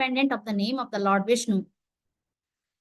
independent of the name of the Lord Vishnu.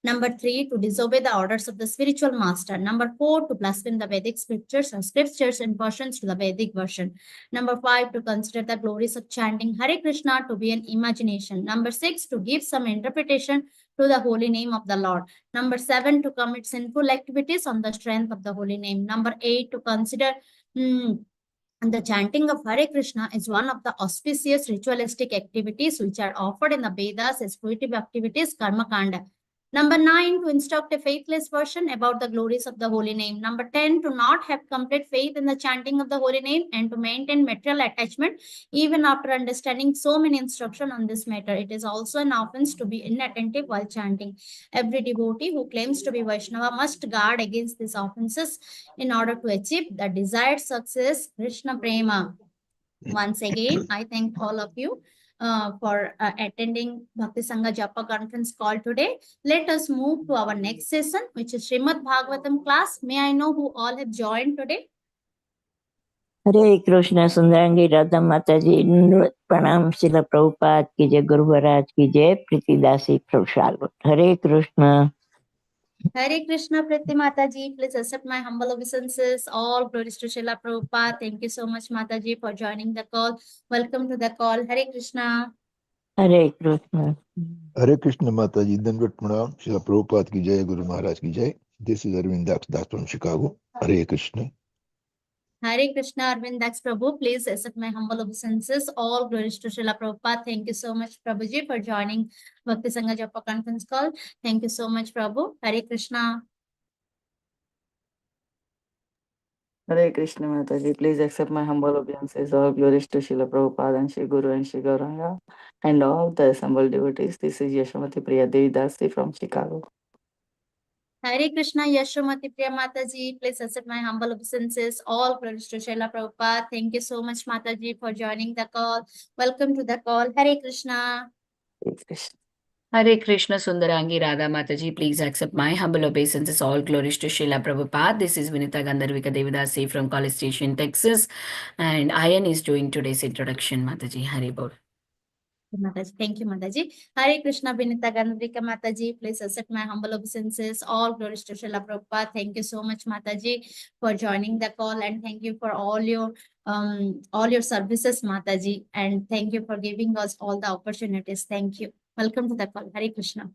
Number 3, to disobey the orders of the spiritual master. Number 4, to blaspheme the Vedic scriptures or scriptures in portions to the Vedic version. Number 5, to consider the glories of chanting Hare Krishna to be an imagination. Number 6, to give some interpretation to the holy name of the Lord. Number 7, to commit sinful activities on the strength of the holy name. Number 8, to consider the chanting of Hare Krishna is one of the auspicious ritualistic activities which are offered in the Vedas as fruitive activities, Karma Kanda. Number 9, to instruct a faithless person about the glories of the holy name. Number 10, to not have complete faith in the chanting of the holy name and to maintain material attachment even after understanding so many instructions on this matter. It is also an offense to be inattentive while chanting. Every devotee who claims to be Vaishnava must guard against these offenses in order to achieve the desired success, Krishna Prema. Once again, I thank all of you for attending Bhakti Sanga Japa conference call today. Let us move to our next session, which is Srimad Bhagavatam class. May I know who all have joined today? Hare Krishna, Sundarangi Radha Mataji, Pranam Srila Prabhupada ki jai, Guru Maharaj ki jai, Priti Dasi Prabhupada. Hare Krishna. Hare Krishna, Priti Mataji. Please accept my humble obeisances. All glories to Srila Prabhupada. Thank you so much, Mataji, for joining the call. Welcome to the call. Hare Krishna. Hare Krishna. Hare Krishna Mataji, Dandavat Pranam, Srila Prabhupada ki jai, Guru Maharaj ki jai. This is Arvind Das from Chicago. Hare Krishna. Hare Krishna, Arvind Das Prabhu. Please accept my humble obeisances. All glories to Srila Prabhupada. Thank you so much, Prabhuji, for joining Bhakti Sanga Japa conference call. Thank you so much, Prabhu. Hare Krishna. Hare Krishna Mataji, please accept my humble obeisances. All glories to Srila Prabhupada and Shri Guru and Shri Gauranga and all the assembled devotees. This is Yashamati Priya Devi Dasi from Chicago. Hare Krishna, Yashomati Priya Mataji. Please accept my humble obeisances. All glories to Srila Prabhupada. Thank you so much, Mataji, for joining the call. Welcome to the call. Hare Krishna. Hare Krishna. Hare Krishna, Sundarangi Radha Mataji. Please accept my humble obeisances. All glories to Srila Prabhupada. This is Vinita Gandharvika Devidasi from College Station, Texas. And Ayan is doing today's introduction, Mataji. Hare Bol. Mataji. Thank you, Mataji. Hare Krishna, Vinita Gandharvika Mataji. Please accept my humble obeisances. All glories to Srila Prabhupada. Thank you so much, Mataji, for joining the call, and thank you for all your services, Mataji, and thank you for giving us all the opportunities. Thank you. Welcome to the call. Hare Krishna.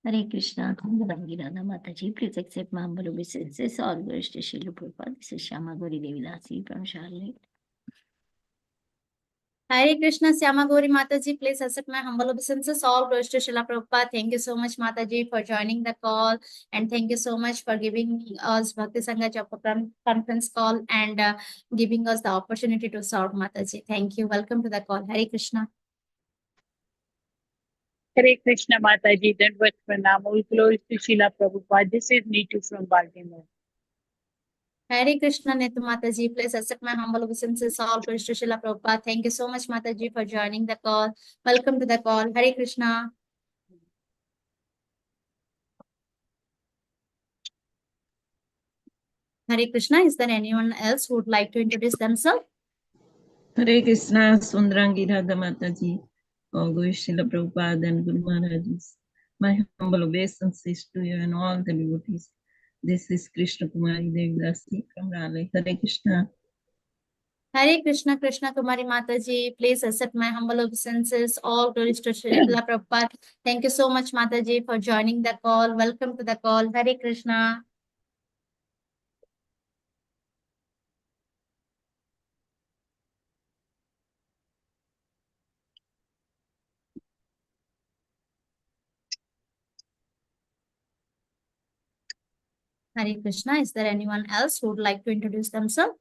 Hare Krishna, Sundarangi Radha Mataji. Please accept my humble obeisances. All glories to Srila Prabhupada. This is Shama Gauri Devidasi from Charlotte. Hare Krishna, Syama Gauri Mataji. Please accept my humble obeisances. All glories to Srila Prabhupada. Thank you so much, Mataji, for joining the call, and thank you so much for giving us Bhakti Sanga Japa conference call and giving us the opportunity to serve, Mataji. Thank you. Welcome to the call. Hare Krishna. Hare Krishna Mataji, Dandavat Pranam. All glories to Srila Prabhupada. This is Neetu from Baltimore. Hare Krishna, Netu Mataji. Please accept my humble obeisances. All glories to Srila Prabhupada. Thank you so much, Mataji, for joining the call. Welcome to the call. Hare Krishna. Hare Krishna. Is there anyone else who would like to introduce themselves? Hare Krishna, Sundarangi Radha Mataji. All glories to Srila Prabhupada and Guru Maharaj. My humble obeisances to you and all the devotees. This is Krishna Kumari Devidasi from Raleigh. Hare Krishna. Hare Krishna, Krishna Kumari Mataji. Please accept my humble obeisances. All glories to Srila Prabhupada. Thank you so much, Mataji, for joining the call. Welcome to the call. Hare Krishna. Hare Krishna. Is there anyone else who would like to introduce themselves?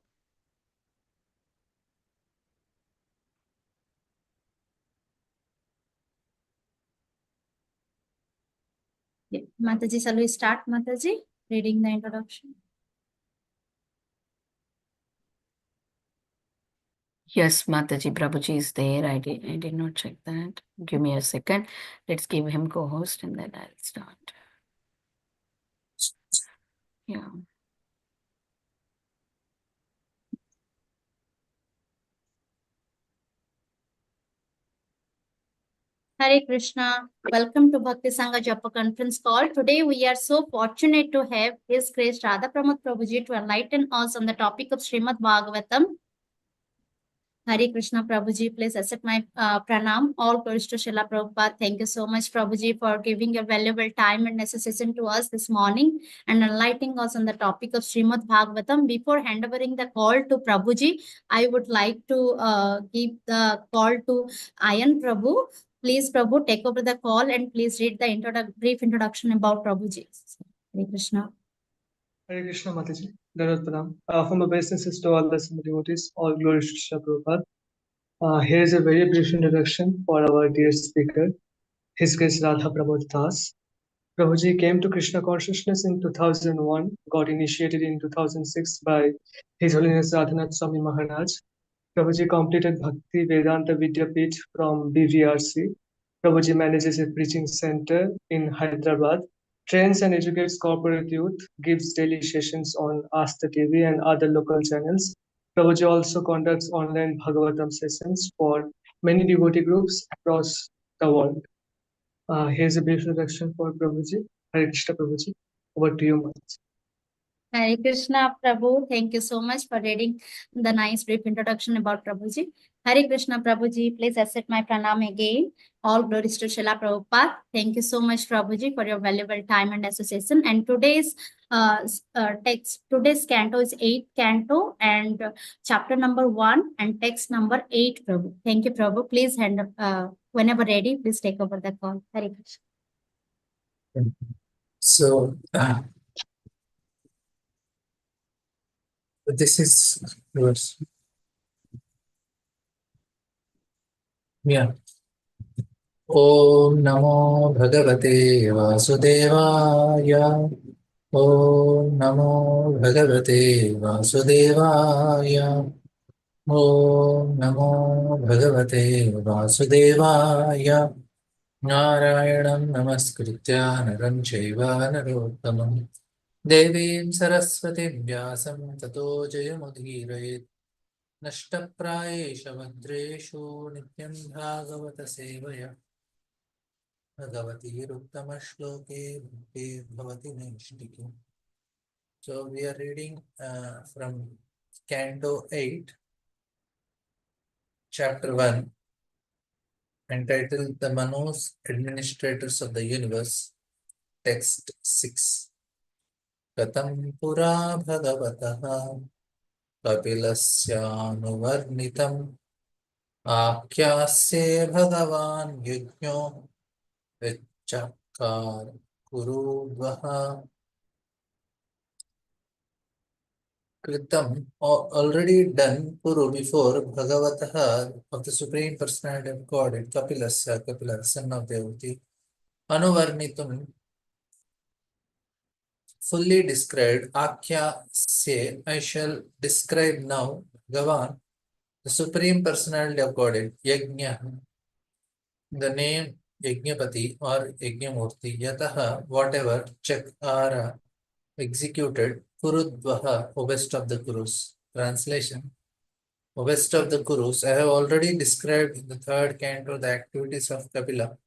Yeah. Mataji, shall we start, Mataji, reading the introduction? Yes, Mataji, Prabhuji is there. I did not check that. Give me a second. Let's give him co-host and then I'll start. Yeah. Hare Krishna. Welcome to Bhakti Sanga Japa conference call. Today we are so fortunate to have His Grace Radha Pramod Prabhuji to enlighten us on the topic of Srimad Bhagavatam. Hare Krishna Prabhuji, please accept my pranam. All glories to Srila Prabhupada. Thank you so much Prabhuji for giving your valuable time and association to us this morning and enlightening us on the topic of Srimad Bhagavatam. Before handovering the call to Prabhuji, I would like to give the call to Ayan Prabhu. Please Prabhu, take over the call and please read the brief introduction about Prabhuji. Hare Krishna. Hare Krishna Mataji, Dharat Pranam. From obeisances to all the devotees, all glories to Srila Prabhupada. Here is a very brief introduction for our dear speaker, His Grace Radha Pramod Das. Prabhuji came to Krishna consciousness in 2001, got initiated in 2006 by His Holiness Radhanath Swami Maharaj. Prabhuji completed Bhakti Vedanta Vidyapith from BVRC. Prabhuji manages a preaching center in Hyderabad, trains and educates corporate youth, gives daily sessions on Asta TV and other local channels. Prabhuji also conducts online Bhagavatam sessions for many devotee groups across the world. Here's a brief introduction for Prabhuji. Hare Krishna Prabhuji. Over to you, Mataji. Hare Krishna Prabhu, thank you so much for reading the nice brief introduction about Prabhuji. Hare Krishna Prabhuji, please accept my pranam again. All glories to Srila Prabhupada. Thank you so much Prabhuji for your valuable time and association. And today's today's canto is 8th canto and chapter number 1 and text number 8 Prabhu. Thank you Prabhu. Please whenever ready, please take over the call. Hare Krishna. So this is yours. Yeah. Om Namo Bhagavate Vasudevaya. Om Namo Bhagavate Vasudevaya. Om Namo Bhagavate Vasudevaya. Narayanam Namaskritya Naram Chaiva Narottamam Devim Saraswati Vyasam Tato Jayamudhirayet Nashtaprayesha Vadreshu Nityam Bhagavata Sevaya Bhagavati Ruttama Shloke Bhakti Bhavati Naishtiki. So we are reading from Canto 8, Chapter 1, entitled The Manus, Administrators of the Universe, Text 6. Katam Pura Bhagavataha Kapilasyanuvarnitam Akyasye Bhagavan Yajño Vichakar Kurudvaha. Kritam, already done Puru before Bhagavataha of the Supreme Personality of Godhead, Kapilasya, Kapila, son of Devati, Anuvarnitum, fully described, Akhya Se, I shall describe now, Bhagavan, the Supreme Personality of Godhead, Yajna, the name Yajnapati or Yajnamurti, Yataha, whatever, Chakara, executed, Kurudvaha, O best of the Kurus. Translation: O best of the Kurus, I have already described in the 3rd canto the activities of Kapila,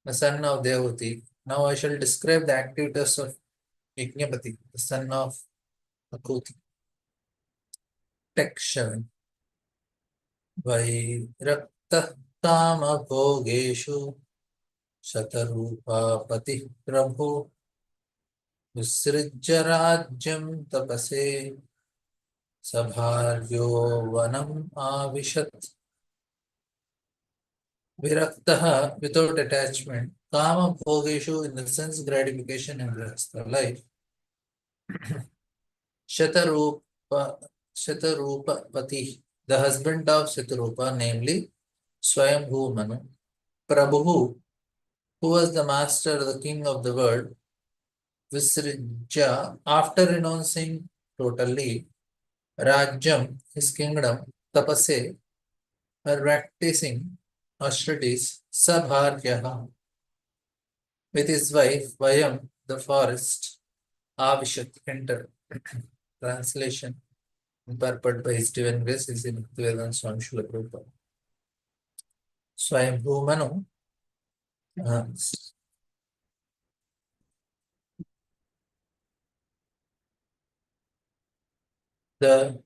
the son of Devati. Now I shall describe the activities of Yajnapati, the son of Akuti. Text 7. Vairaktah Kama Bhogeshu Shatarupa Pati Prabhu Visrijya Rajyam Tapase Sabharyo Vanam Avishat. Viraktaha, without attachment. Kama Bhogeshu, in the sense gratification and grahastha life. Shatarupa Pati, the husband of Shatarupa, namely Swayambhuva Manu. Prabhu, who was the master, the king of the world. Visrijya, after renouncing totally Rajyam, his kingdom, Tapase, practicing austerities, Sabharyaha, with his wife, Vayam, the forest, Avishat, enter. Translation, purport by His Divine Grace is in Bhakti Vedanta Swami Srila Prabhupada. Swayambhuva Manu, The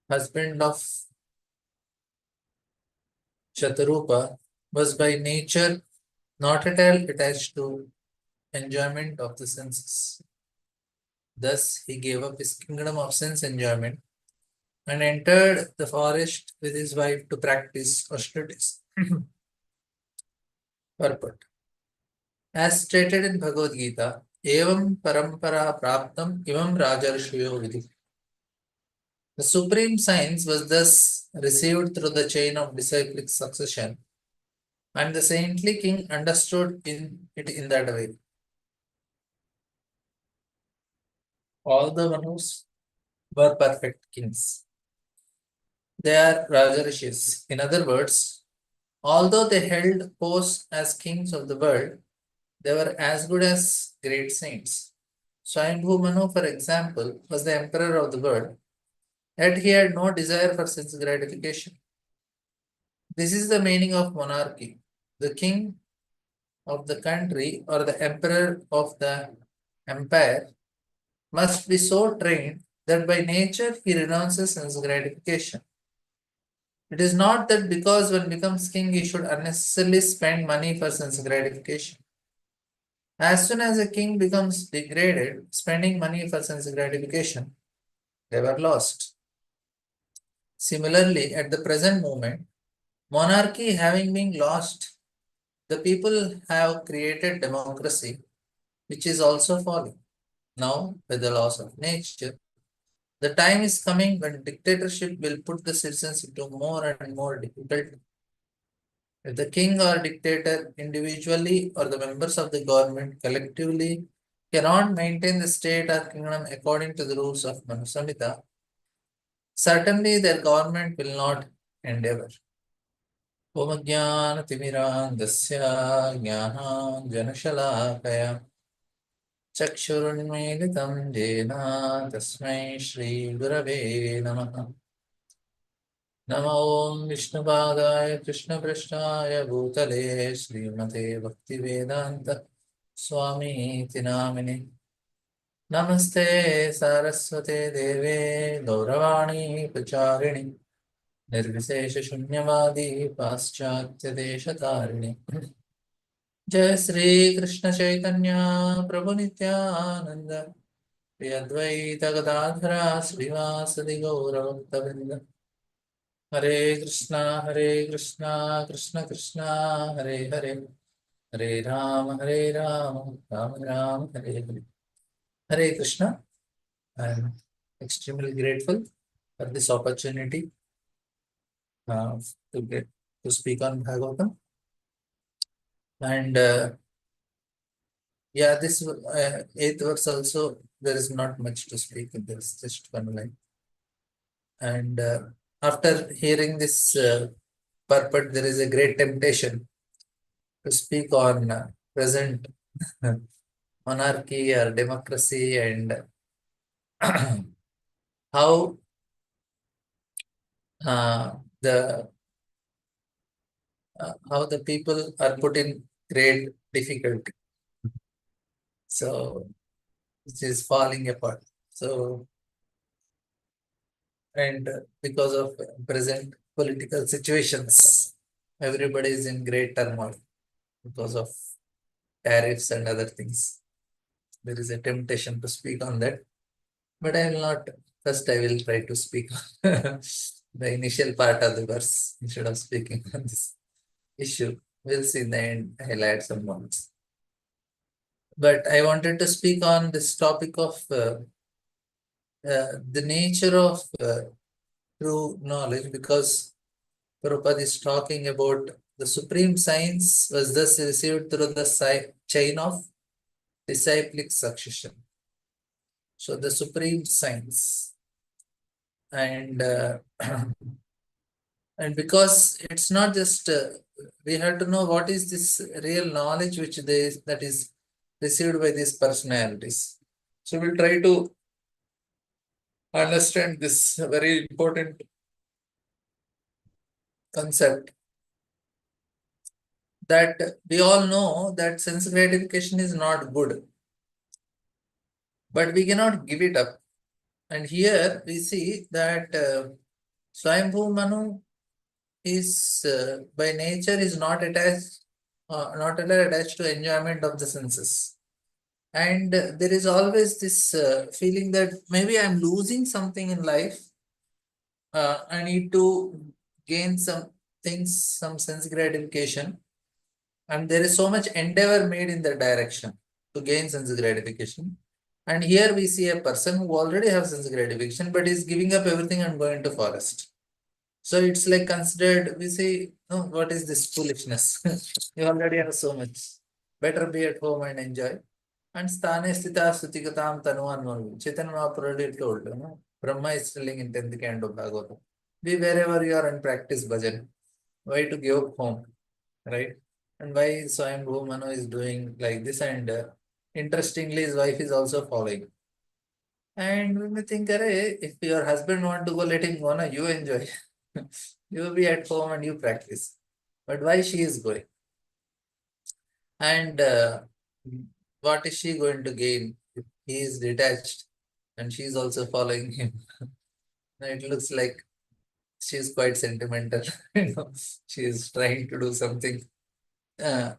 husband of Shatarupa was by nature not at all attached to enjoyment of the senses. Thus, he gave up his kingdom of sense enjoyment and entered the forest with his wife to practice austerities. Purport. As stated in Bhagavad Gita, Evam parampara praptam imam rajarshiyo vidhi. The supreme science was thus received through the chain of disciplic succession, and the saintly king understood it in that way. All the Manus were perfect kings. They are Rajarishis. In other words, although they held posts as kings of the world, they were as good as great saints. Swayambhuva Manu, for example, was the emperor of the world, yet he had no desire for sense gratification. This is the meaning of monarchy. The king of the country or the emperor of the empire must be so trained that by nature he renounces sense gratification. It is not that because one becomes king he should unnecessarily spend money for sense gratification. As soon as a king becomes degraded, spending money for sense gratification, they were lost. Similarly, at the present moment, monarchy having been lost, the people have created democracy, which is also falling. Now, with the laws of nature, the time is coming when dictatorship will put the citizens into more and more difficulty. If the king or dictator individually or the members of the government collectively cannot maintain the state or kingdom according to the rules of Manu Samhita, certainly their government will not endeavor. Om Jnana Timirandasya Jnana Shalakaya Chakshurunmilitam Jena Tasmai Shri Gurave Namaha. Namo Vishnupādāya Krishna Prashnāya Bhūtale Srimate Bhaktivedanta Swami Namine. Namaste Saraswate Deve Gauravani Pachārini Nirvisesha Shunyavadi Paschatya Deshatarine. Jai Sri Krishna Chaitanya Prabhu Nityananda Shri Advaita Gadadhara Srivasadi Gauravaktavrinda. Hare Krishna, Krishna Krishna, Hare Hare, Hare Rama, Rama Rama, Hare Hare. Hare Krishna. I am extremely grateful for this opportunity to speak on Bhagavatam. And yeah, this 8th verse also, there is not much to speak in this, just one line. And after hearing this purport, there is a great temptation to speak on present monarchy or democracy and how the people are put in great difficulty. So it is falling apart. So, and because of present political situations, everybody is in great turmoil because of tariffs and other things. There is a temptation to speak on that, but I will not. First, I will try to speak on the initial part of the verse instead of speaking on this issue. We'll see in the end. I'll add some points. But I wanted to speak on this topic of the nature of true knowledge, because Prabhupada is talking about the supreme science was thus received through the chain of disciplic succession. So the supreme science, and and because it's not just we have to know what is this real knowledge that is received by these personalities. So we'll try to understand this very important concept that we all know that sense gratification is not good, but we cannot give it up. And here we see that Swayambhuva Manu is by nature is not attached, not at all attached to enjoyment of the senses. And there is always this feeling that maybe I'm losing something in life. I need to gain some things, some sense gratification. And there is so much endeavor made in that direction to gain sense gratification. And here we see a person who already has sense gratification, but is giving up everything and going to forest. So it's like considered, we say, no, what is this foolishness? You already have so much. Better be at home and enjoy. And sthane sthita sutikatam tanuan manu. Chaitanya Mahaprabhu told, Brahma is telling in 10th canto of Bhagavatam. Be wherever you are and practice bhajan. Why to give up home, right? And why Swayambhuva Manu is doing like this, and interestingly his wife is also following. And we may think, if your husband want to go, let him go, you enjoy. You will be at home and you practice. But why she is going? And what is she going to gain if he is detached and she is also following him? It looks like she is quite sentimental. She is trying to do something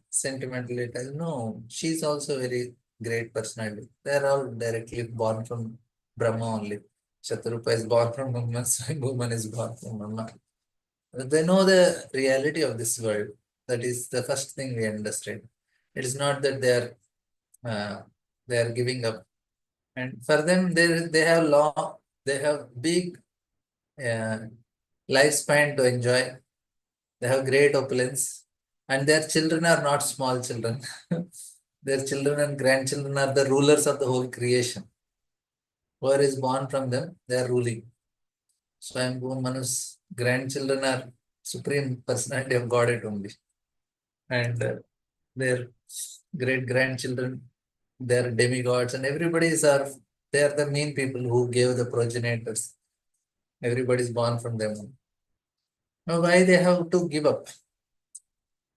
sentimental. No, she is also very great personality. They are all directly born from Brahma only. Shatarupa is born from Brahma, Swayambhuva is born from Brahma. They know the reality of this world. That is the first thing we understand. It is not that they are giving up. And for them, they have big lifespan to enjoy. They have great opulence, and their children are not small children. Their children and grandchildren are the rulers of the whole creation. Whoever is born from them, they are ruling. Swayambhuva Manu's grandchildren are supreme personality of Godhead only. And their great-grandchildren, their demigods, and they are the main people who gave the progenitors. Everybody is born from them. Now, why they have to give up?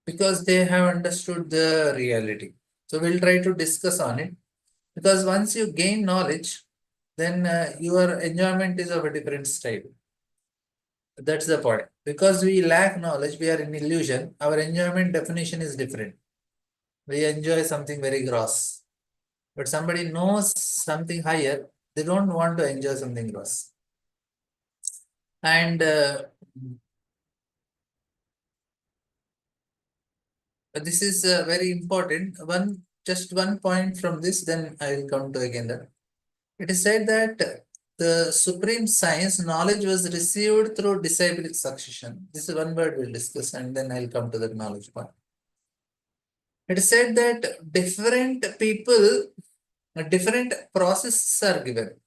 Because they have understood the reality. So we'll try to discuss on it. Because once you gain knowledge, then your enjoyment is of a different style. That's the point. Because we lack knowledge, we are in illusion, our enjoyment definition is different. We enjoy something very gross. But somebody knows something higher, they don't want to enjoy something gross. And this is very important. Just one point from this, then I will come to again that. It is said that the supreme science, knowledge was received through disciplic succession. This is one word we'll discuss, and then I'll come to that knowledge part. It is said that different people, different processes are given.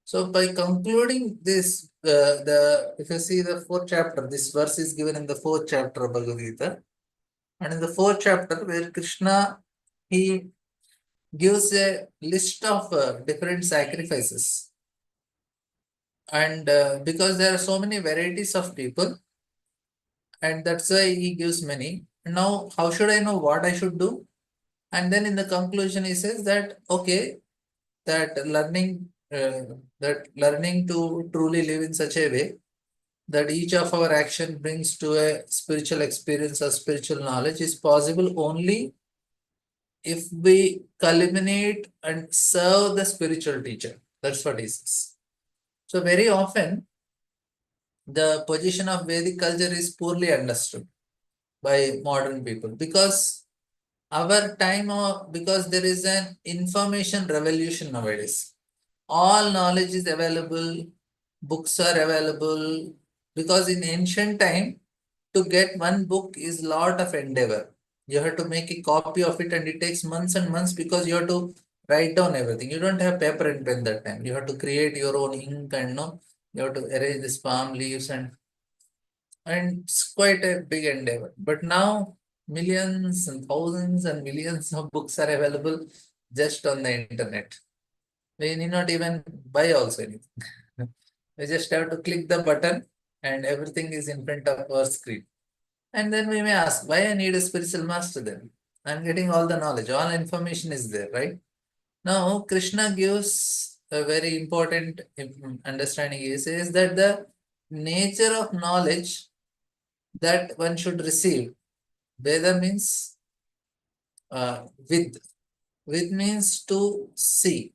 So by concluding this, if you see the 4th chapter, this verse is given in the 4th chapter of Bhagavad Gita. And in the 4th chapter, where Krishna, he gives a list of different sacrifices. And because there are so many varieties of people, and that's why he gives many. Now, how should I know what I should do? And then in the conclusion, he says that, okay, that learning to truly live in such a way that each of our action brings to a spiritual experience or spiritual knowledge is possible only if we culminate and serve the spiritual teacher. That's what he says. So very often, the position of Vedic culture is poorly understood by modern people because our time, because there is an information revolution nowadays. All knowledge is available, books are available, because in ancient time, to get one book is lot of endeavor. You have to make a copy of it and it takes months and months because you have to write down everything. You don't have paper and pen that time. You have to create your own ink and you have to arrange these palm leaves and it's quite a big endeavor. But now millions and thousands and millions of books are available just on the internet. We need not even buy also anything. We just have to click the button and everything is in front of our screen. And then we may ask, why I need a spiritual master then? I'm getting all the knowledge, all information is there, right? Now, Krishna gives a very important understanding. He says that the nature of knowledge that one should receive, Veda means with. With means to see.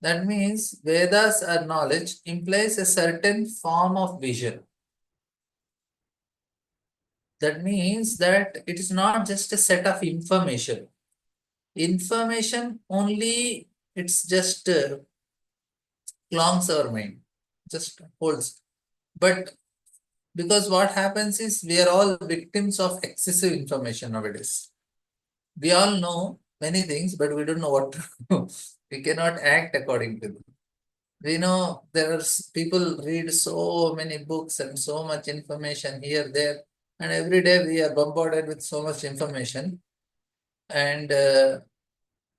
That means Vedas or knowledge implies a certain form of vision. That means that it is not just a set of information. Information only, it's just clogs our mind, just holds. But because what happens is we are all victims of excessive information nowadays. We all know many things, but we don't know what to do. We cannot act according to them. We know there are people read so many books and so much information here, there, and every day we are bombarded with so much information. And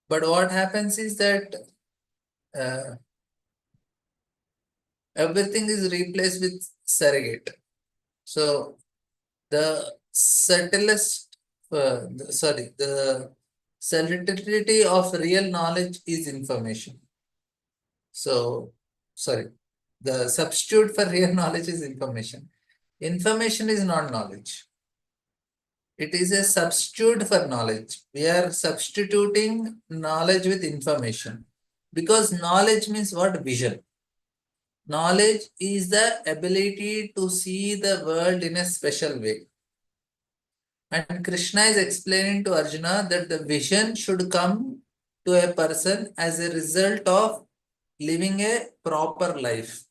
but what happens is that everything is replaced with surrogate. So the subtlest, the subtlety of real knowledge is information. So, the substitute for real knowledge is information. Information is not knowledge. It is a substitute for knowledge. We are substituting knowledge with information. Because knowledge means what? Vision. Knowledge is the ability to see the world in a special way. And Krishna is explaining to Arjuna that the vision should come to a person as a result of living a proper life.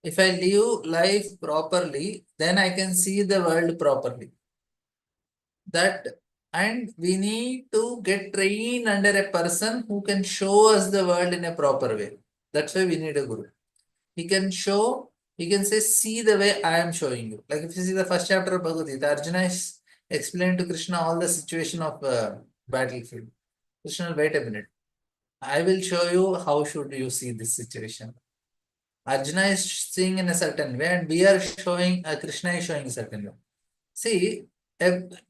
If I live life properly, then I can see the world properly. And we need to get trained under a person who can show us the world in a proper way. That's why we need a guru. He can show, he can say, see the way I am showing you. Like if you see the first chapter of Bhagavad Gita, Arjuna is explained to Krishna all the situation of battlefield. Krishna, wait a minute. I will show you how should you see this situation. Arjuna is seeing in a certain way, and we are showing, Krishna is showing a certain way. See,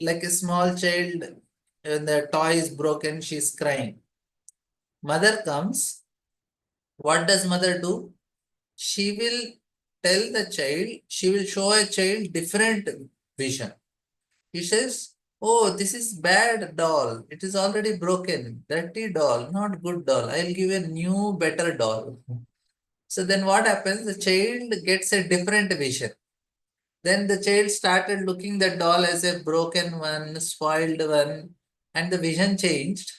like a small child, when the toy is broken, she is crying. Mother comes. What does mother do? She will tell the child, she will show a child different vision. He says, oh, this is bad doll. It is already broken. Dirty doll, not good doll. I'll give a new, better doll. So then what happens? The child gets a different vision. Then the child started looking the doll as a broken one, spoiled one, and the vision changed.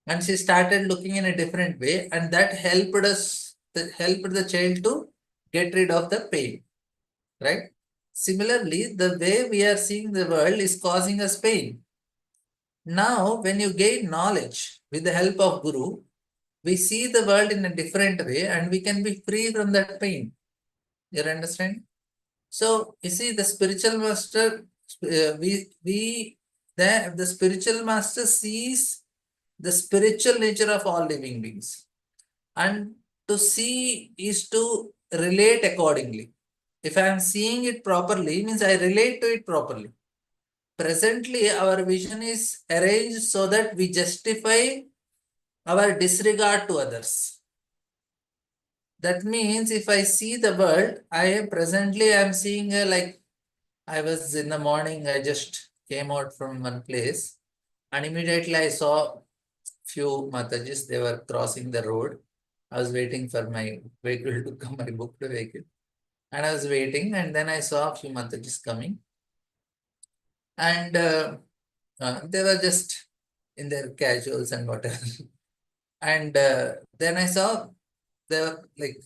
And she started looking in a different way, and that helped the child to get rid of the pain. Right? Similarly, the way we are seeing the world is causing us pain. Now, when you gain knowledge with the help of Guru, we see the world in a different way and we can be free from that pain. You understand? So, you see, the spiritual master, the spiritual master sees the spiritual nature of all living beings. And to see is to relate accordingly. If I am seeing it properly, means I relate to it properly. Presently, our vision is arranged so that we justify our disregard to others. That means if I see the world, I am seeing like I was in the morning, I just came out from one place and immediately I saw few Matajis, they were crossing the road. I was waiting for my vehicle to come, my booked vehicle. And I was waiting and then I saw a few Matajis coming. And they were just in their casuals and whatever. And then I saw they were like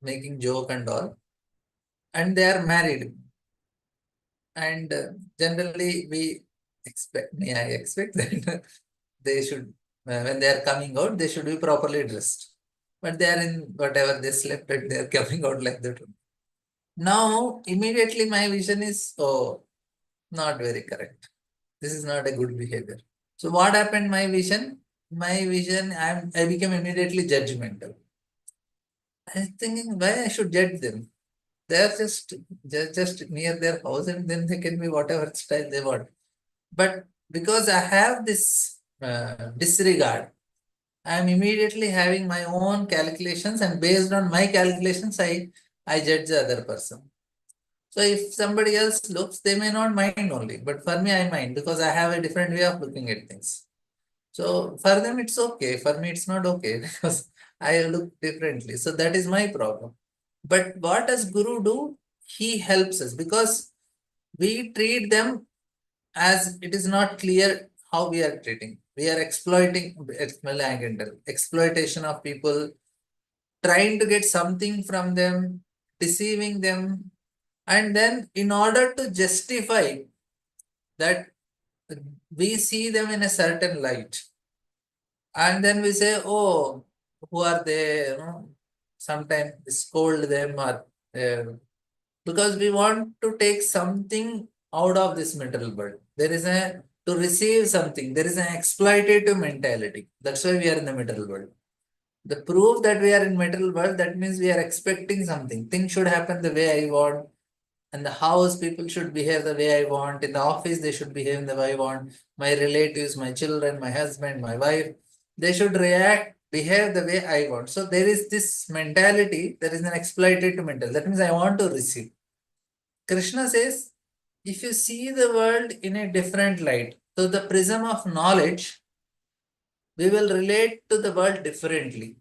making joke and all. And they are married. And generally we expect that they should, when they are coming out, they should be properly dressed. But they are in whatever they slept and they are coming out like that. Now, immediately my vision is, oh, not very correct. This is not a good behavior. So what happened? My vision, I became immediately judgmental. I was thinking why I should judge them. They're just near their house, and then they can be whatever style they want. But because I have this disregard, I am immediately having my own calculations, and based on my calculations, I judge the other person. So if somebody else looks, they may not mind only, but for me, I mind because I have a different way of looking at things. So for them, it's okay. For me, it's not okay because I look differently. So that is my problem. But what does Guru do? He helps us because we treat them as it is not clear how we are treating. We are exploiting exploitation of people, trying to get something from them, deceiving them. And then in order to justify that we see them in a certain light, and then we say, oh, who are they? You know, sometimes scold them or because we want to take something out of this material world. There is to receive something. There is an exploitative mentality. That's why we are in the material world. The proof that we are in material world, that means we are expecting something. Things should happen the way I want. In the house, people should behave the way I want. In the office, they should behave the way I want. My relatives, my children, my husband, my wife, they should behave the way I want. So there is this mentality, there is an exploitative mentality. That means I want to receive. Krishna says, if you see the world in a different light, so the prism of knowledge, we will relate to the world differently.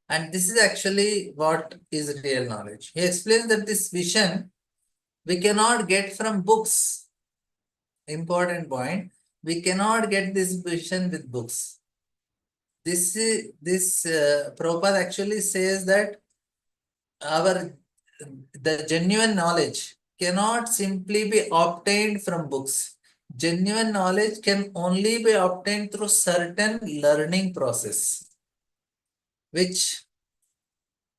And this is actually what is real knowledge. He explains that this vision we cannot get from books. Important point. We cannot get this vision with books. This Prabhupada actually says that the genuine knowledge cannot simply be obtained from books. Genuine knowledge can only be obtained through certain learning process, which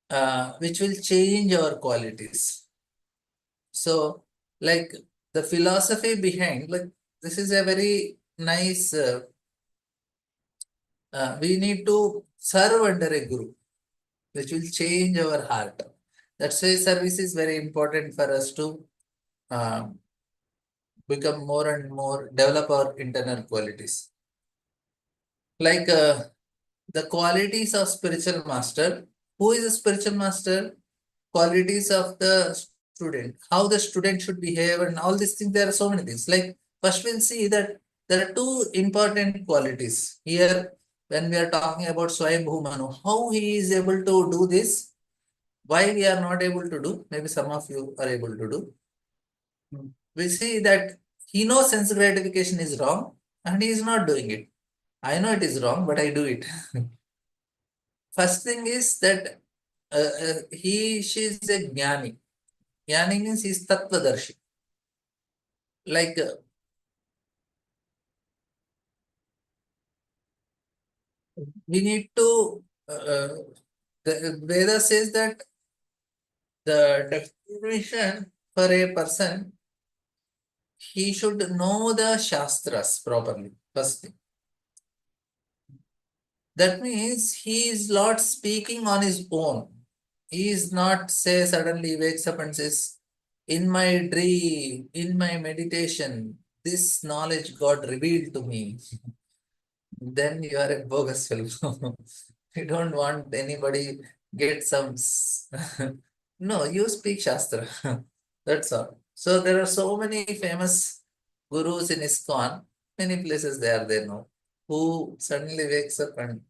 will change our qualities. So, like the philosophy behind, like this is a very nice. We need to serve under a guru, which will change our heart. That's why service is very important for us to become more and more, develop our internal qualities. Like the qualities of spiritual master. Who is a spiritual master? Qualities of the student, how the student should behave, and all these things. There are so many things. Like first we'll see that there are two important qualities here when we are talking about Swayambhuva Manu. How he is able to do this? Why we are not able to do? Maybe some of you are able to do. We see that he knows sense gratification is wrong and he is not doing it. I know it is wrong, but I do it. First thing is that she is a jnani. Jnani means he is tattvadarshi. Like we need to, the Veda says that the definition for a person, he should know the Shastras properly, first thing. That means he is not speaking on his own. He is not, say, suddenly wakes up and says, in my dream, in my meditation, this knowledge got revealed to me. Then you are a bogus fellow. You don't want anybody get some. No, you speak Shastra. That's all. So there are so many famous gurus in ISKCON, many places they are there now, who suddenly wakes up and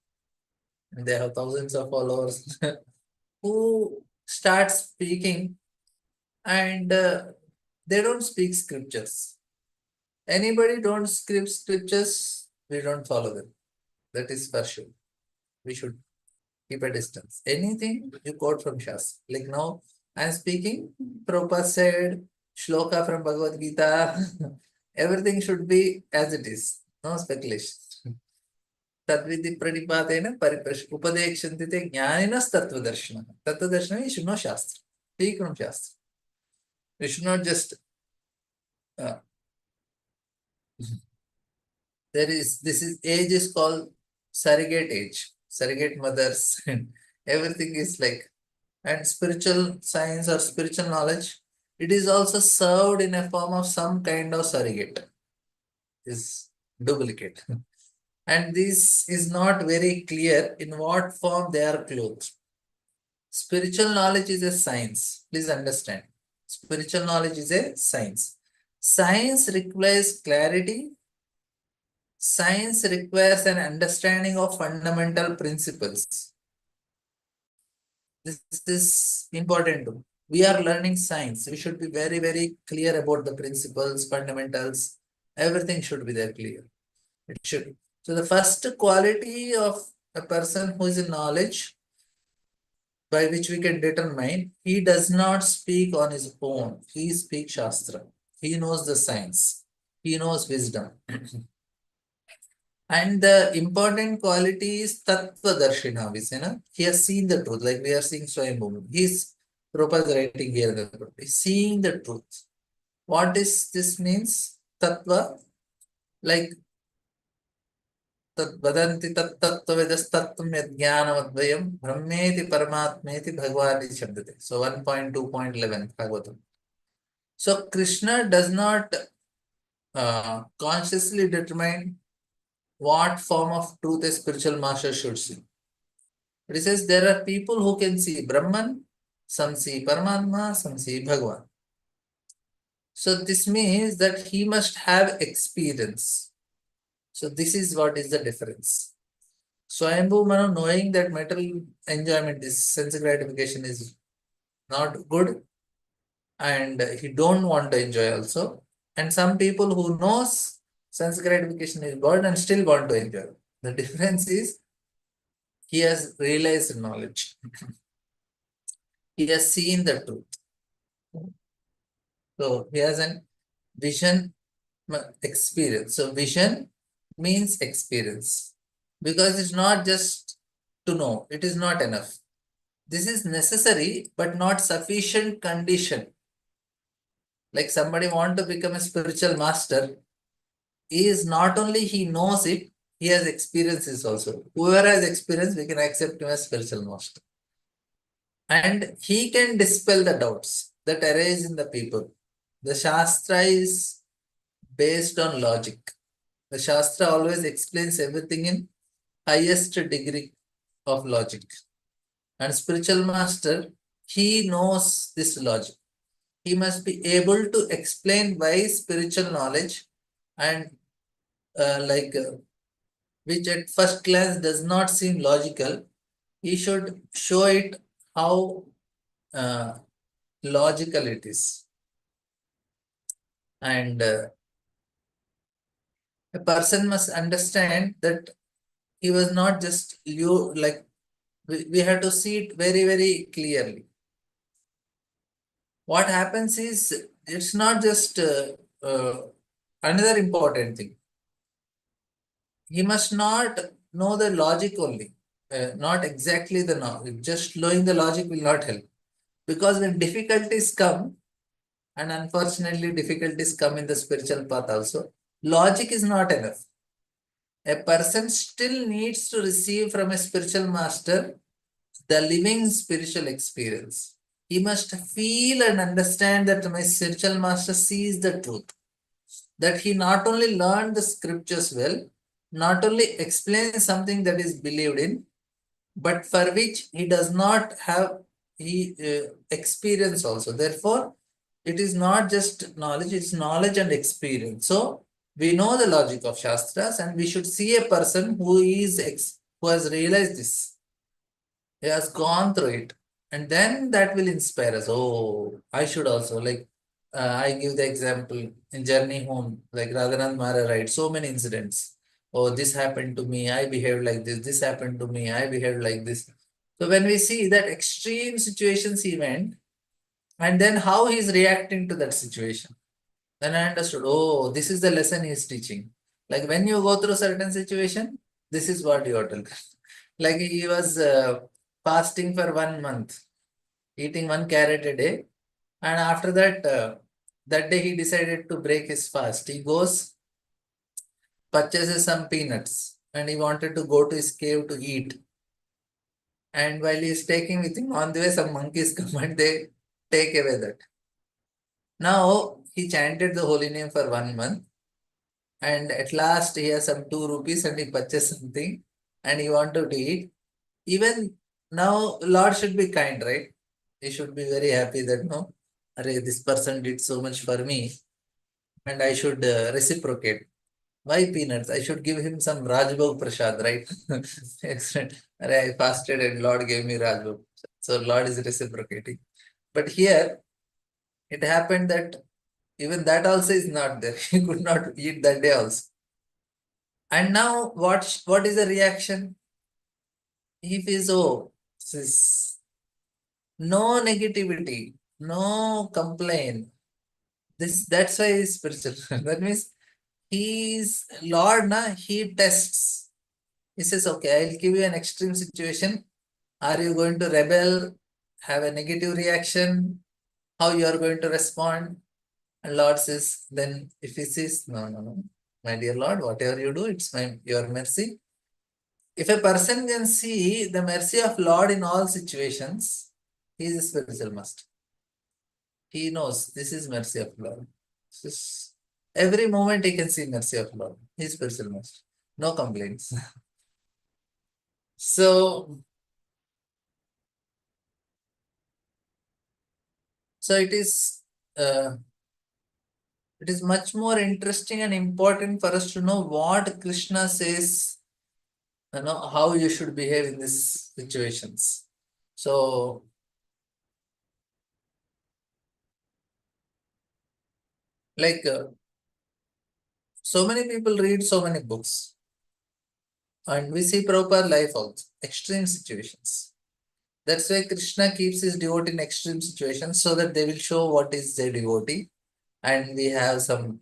they have thousands of followers, who start speaking and they don't speak scriptures. Anybody don't script scriptures, we don't follow them. That is for sure. We should keep a distance. Anything you quote from Shastra. Like now, I am speaking, Prabhupada said, shloka from Bhagavad Gita. Everything should be as it is. No speculation. Tadvidi pranipatena upadekshantite jnaninas tattvadarshana. Tattvadarshana, you should know Shastra. Speak from Shastra. You should not just this age is called surrogate age, surrogate mothers, and everything is like and spiritual science or spiritual knowledge, it is also served in a form of some kind of surrogate, is duplicate. And this is not very clear in what form they are clothed. Spiritual knowledge is a science. Please understand. Spiritual knowledge is a science. Science requires clarity. Science requires an understanding of fundamental principles. This is important. We are learning science. We should be very, very clear about the principles, fundamentals. Everything should be there clear. It should. So the first quality of a person who is in knowledge, by which we can determine, he does not speak on his own. He speaks Shastra. He knows the science. He knows wisdom. And the important quality is Tattva Darshina. He has seen the truth, like we are seeing Swayambhuva. Prabhupada is writing here. He's seeing the truth. What is this means? Tattva, like Vadanti Tattva Vedas Tattvam Yadjnanavadvayam Brahmeti Paramatmeti Bhagavati Shabdate. So 1.2.11 Bhagavatam. So Krishna does not consciously determine what form of truth a spiritual master should see. But he says there are people who can see Brahman, some see Paramatma, some see Bhagavan. So this means that he must have experience. So this is what is the difference. Swayambhuva Manu, knowing that material enjoyment, this sense gratification is not good, and he don't want to enjoy also. And some people who knows sense gratification is good and still want to enjoy. The difference is he has realized knowledge. He has seen the truth. So he has a vision experience. So vision means experience. Because it's not just to know. It is not enough. This is necessary but not sufficient condition. Like somebody want to become a spiritual master, is not only he knows it, he has experiences also. Whoever has experience, we can accept him as spiritual master. And he can dispel the doubts that arise in the people. The Shastra is based on logic. The Shastra always explains everything in highest degree of logic. And spiritual master, he knows this logic. He must be able to explain why spiritual knowledge and which at first glance does not seem logical, he should show it how logical it is. And a person must understand that he was not just you, like we have to see it very, very clearly. What happens is, it's not just another important thing. He must not know the logic only, not exactly the knowledge. Just knowing the logic will not help. Because when difficulties come, and unfortunately difficulties come in the spiritual path also, logic is not enough. A person still needs to receive from a spiritual master the living spiritual experience. He must feel and understand that my spiritual master sees the truth. That he not only learned the scriptures well, not only explains something that is believed in, but for which he does not have experience also. Therefore, it is not just knowledge, it's knowledge and experience. So, we know the logic of Shastras, and we should see a person who has realized this. He has gone through it. And then that will inspire us. Oh, I should also, like, I give the example in Journey Home, like Radhanath Maharaj writes so many incidents. Oh, this happened to me, I behaved like this. This happened to me, I behaved like this. So when we see that extreme situations he went, and then how he is reacting to that situation, then I understood, oh, this is the lesson he is teaching. Like when you go through certain situation, this is what you are to learn. Like he was fasting for 1 month, eating 1 carrot a day. And after that, that day he decided to break his fast. He goes, purchases some peanuts, and he wanted to go to his cave to eat. And while he is taking with him, on the way some monkeys come and they take away that. Now he chanted the holy name for 1 month, and at last he has some 2 rupees and he purchased something and he wanted to eat. Even now, Lord should be kind, right? He should be very happy that no, array, this person did so much for me and I should reciprocate. Why peanuts? I should give him some Rajbhog Prasad, right? Excellent. Array, I fasted and Lord gave me Rajbhog. So Lord is reciprocating. But here, it happened that even that also is not there. He could not eat that day also. And now what is the reaction? He feels, oh, no negativity, no complaint. That's why he's spiritual. That means he's Lord, he tests. He says, okay, I'll give you an extreme situation. Are you going to rebel, have a negative reaction? How you are going to respond? And Lord says, then if he says, no, my dear Lord, whatever you do, it's your mercy. If a person can see the mercy of Lord in all situations, he is a spiritual master. He knows this is mercy of Lord. Every moment he can see mercy of Lord. He is spiritual master. No complaints. So it is much more interesting and important for us to know what Krishna says, how you should behave in these situations. So like so many people read so many books, and we see Prabhupada life also, extreme situations. That's why Krishna keeps his devotee in extreme situations so that they will show what is their devotee, and we have some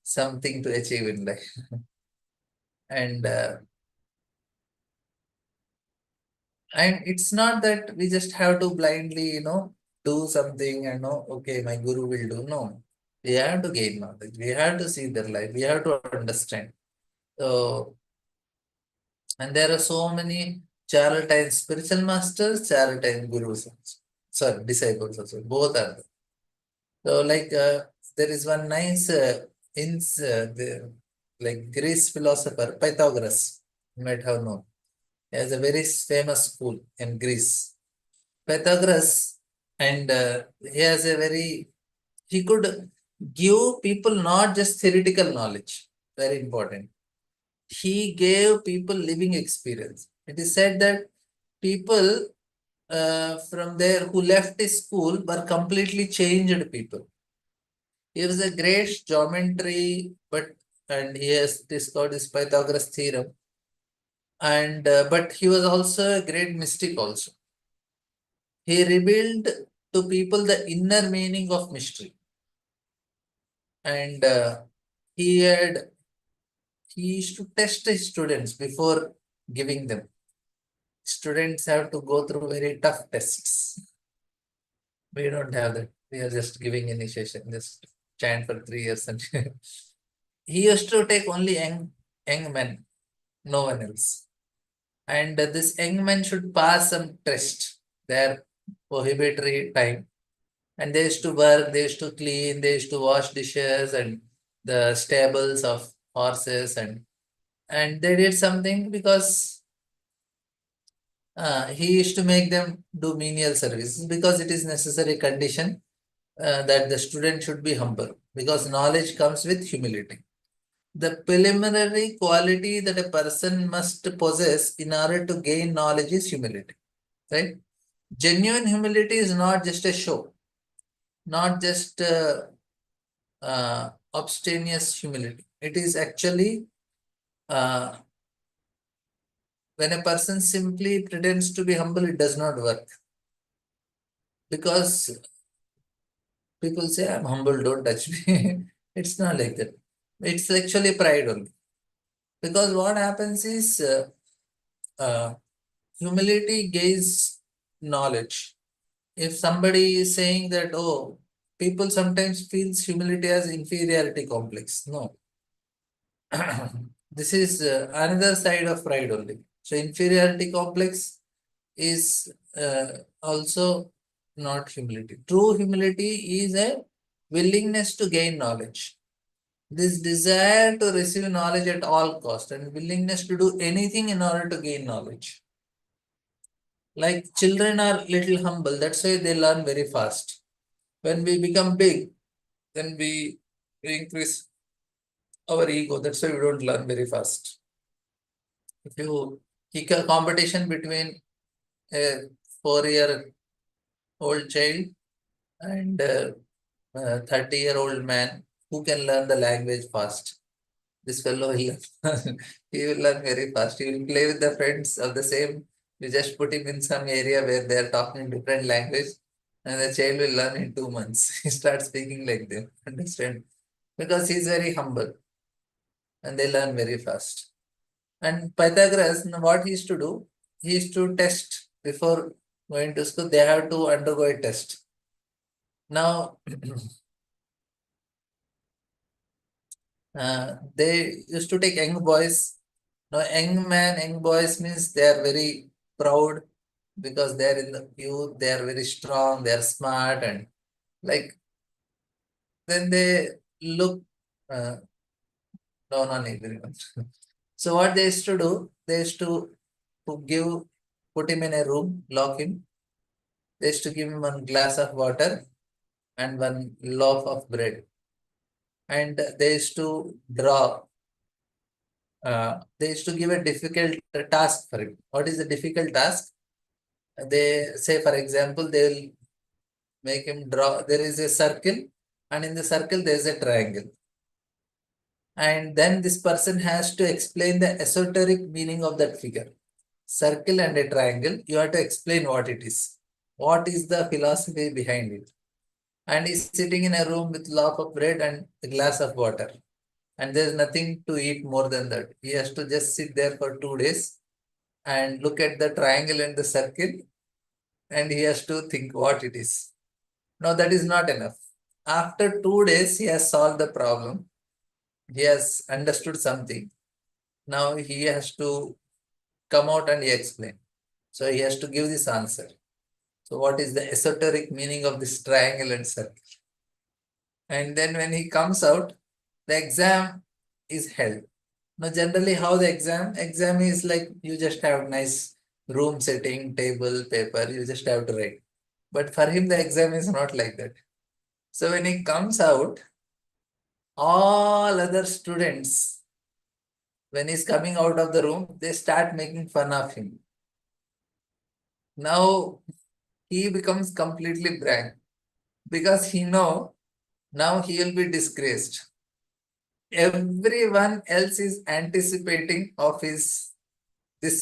something to achieve in life. And it's not that we just have to blindly, do something and okay, my guru will do. No, we have to gain knowledge. We have to see their life. We have to understand. So, and there are so many Charlatine spiritual masters, Charlatine gurus, sorry, disciples also. Both are there. So, like there is one nice like Greece philosopher Pythagoras. You might have known. He has a very famous school in Greece. Pythagoras, and he could give people not just theoretical knowledge, very important. He gave people living experience. It is said that people from there who left his school were completely changed people. He was a great geometry, and he has discovered this Pythagoras theorem. And but he was also a great mystic also. He revealed to people the inner meaning of mystery. And he used to test his students before giving them. Students have to go through very tough tests. We don't have that. We are just giving initiation, just chant for 3 years. And he used to take only young men, no one else. And this young men should pass some test, their prohibitory time. And they used to work, they used to clean, they used to wash dishes and the stables of horses, and they did something because he used to make them do menial services, because it is necessary condition that the student should be humble, because knowledge comes with humility. The preliminary quality that a person must possess in order to gain knowledge is humility, right? Genuine humility is not just a show, not just abstemious humility. It is actually when a person simply pretends to be humble, it does not work. Because people say, I'm humble, don't touch me. It's not like that. It's actually pride only. Because what happens is humility gains knowledge. If somebody is saying that, oh, people sometimes feels humility as inferiority complex. No. This is another side of pride only. So inferiority complex is also not humility. True humility is a willingness to gain knowledge. This desire to receive knowledge at all cost and willingness to do anything in order to gain knowledge. Like children are little humble, that's why they learn very fast. When we become big, then we increase our ego, that's why we don't learn very fast. If you kick a competition between a 4-year-old child and a 30-year-old man, who can learn the language fast? This fellow will learn. He will learn very fast. He will play with the friends of the same. You just put him in some area where they are talking different language, and the child will learn in 2 months. He starts speaking like them. Understand? Because he is very humble, and they learn very fast. And Pythagoras, what he used to do, he used to test before going to school. They have to undergo a test. Now, they used to take young boys. Now, young boys means they are very proud because they are in the youth, they are very strong, they are smart, and like then they look down on everyone. So what they used to do, they used to put him in a room, lock him. They used to give him 1 glass of water and 1 loaf of bread. And they used to draw. They used to give a difficult task for him. What is the difficult task? They say, for example, they will make him draw. There is a circle, and in the circle there is a triangle. And then this person has to explain the esoteric meaning of that figure. Circle and a triangle, you have to explain what it is. What is the philosophy behind it? And he's sitting in a room with loaf of bread and a glass of water. And there's nothing to eat more than that. He has to just sit there for 2 days and look at the triangle and the circle, and he has to think what it is. No, that is not enough. After 2 days, he has solved the problem. He has understood something. Now he has to come out and explain. So he has to give this answer. So what is the esoteric meaning of this triangle and circle? And then when he comes out, the exam is held. Now generally how the exam is like, you just have nice room setting, table, paper, you just have to write. But for him the exam is not like that. So when he comes out, all other students, when he's coming out of the room, they start making fun of him. Now he becomes completely blank because he knows now he will be disgraced. Everyone else is anticipating of this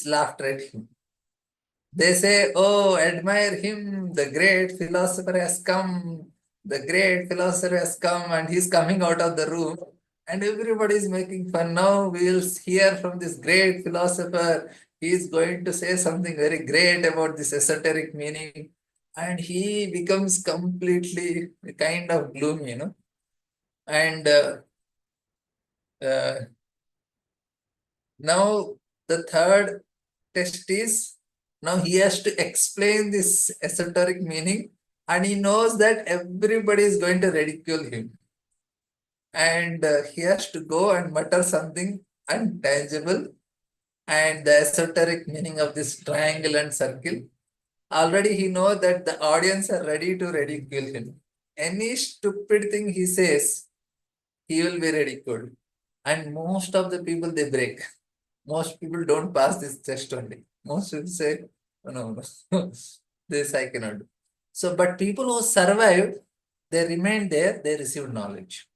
laughter at him. They say, oh, admire him, the great philosopher has come, the great philosopher has come, and he's coming out of the room, and everybody is making fun. Now we will hear from this great philosopher, he is going to say something very great about this esoteric meaning, and he becomes completely kind of gloomy, you know. And now the third test is, now he has to explain this esoteric meaning, and he knows that everybody is going to ridicule him. And he has to go and mutter something untangible and the esoteric meaning of this triangle and circle. Already he knows that the audience are ready to ridicule him. Any stupid thing he says, he will be ridiculed. And most of the people, they break. Most people don't pass this test only. Most people say, oh, no, this I cannot do. So, but people who survived, they remained there, they received knowledge.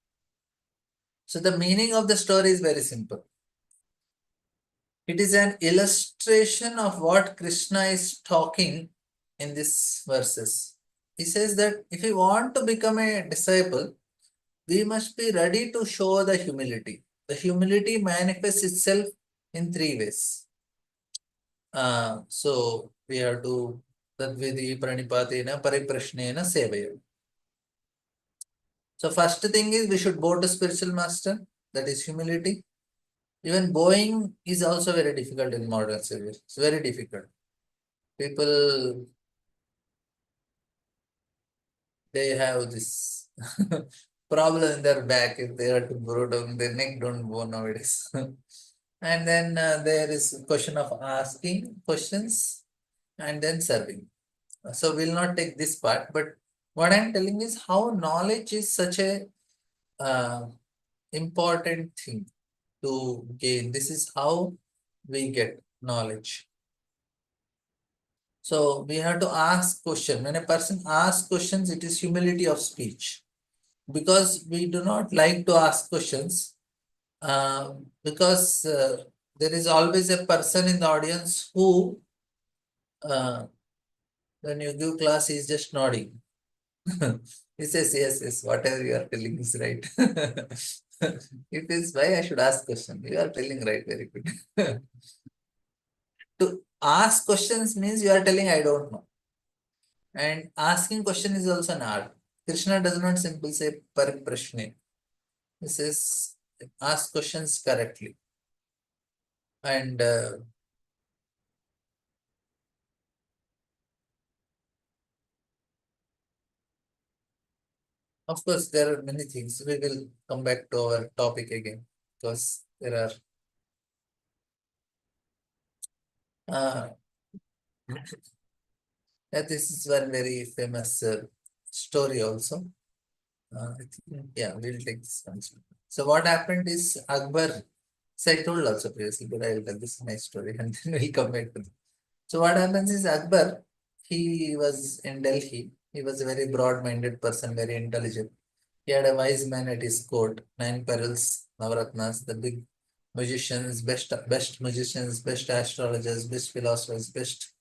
So the meaning of the story is very simple. It is an illustration of what Krishna is talking in these verses. He says that if we want to become a disciple, we must be ready to show the humility. The humility manifests itself in 3 ways. So we have to tadvidi pranipatena pariprashnena sevaya. So first thing is we should bow to spiritual master. That is humility. Even bowing is also very difficult in modern service. It's very difficult. people, they have this problem in their back. If they are to go down, their neck don't go nowadays. And then there is a question of asking questions and then serving. So we'll not take this part, but what I'm telling is how knowledge is such a important thing to gain. This is how we get knowledge. So we have to ask questions. When a person asks questions, it is humility of speech. Because we do not like to ask questions, because there is always a person in the audience who, when you give class, he is just nodding. He says, yes, yes, whatever you are telling is right. It is why I should ask question. You are telling right, very good. To ask questions means you are telling I don't know. And asking question is also an art. Krishna does not simply say pariprashne. He says ask questions correctly. And of course, there are many things. We will come back to our topic again because there are this is one very famous story also. I think, yeah, we'll take this one. So what happened is Akbar, so I told also previously, but I will tell this nice story and then we'll come back to it. So what happens is Akbar, he was in Delhi. He was a very broad-minded person, very intelligent. He had a wise man at his court, 9 perils, Navaratnas, the big magicians, best magicians, best astrologers, best philosophers, best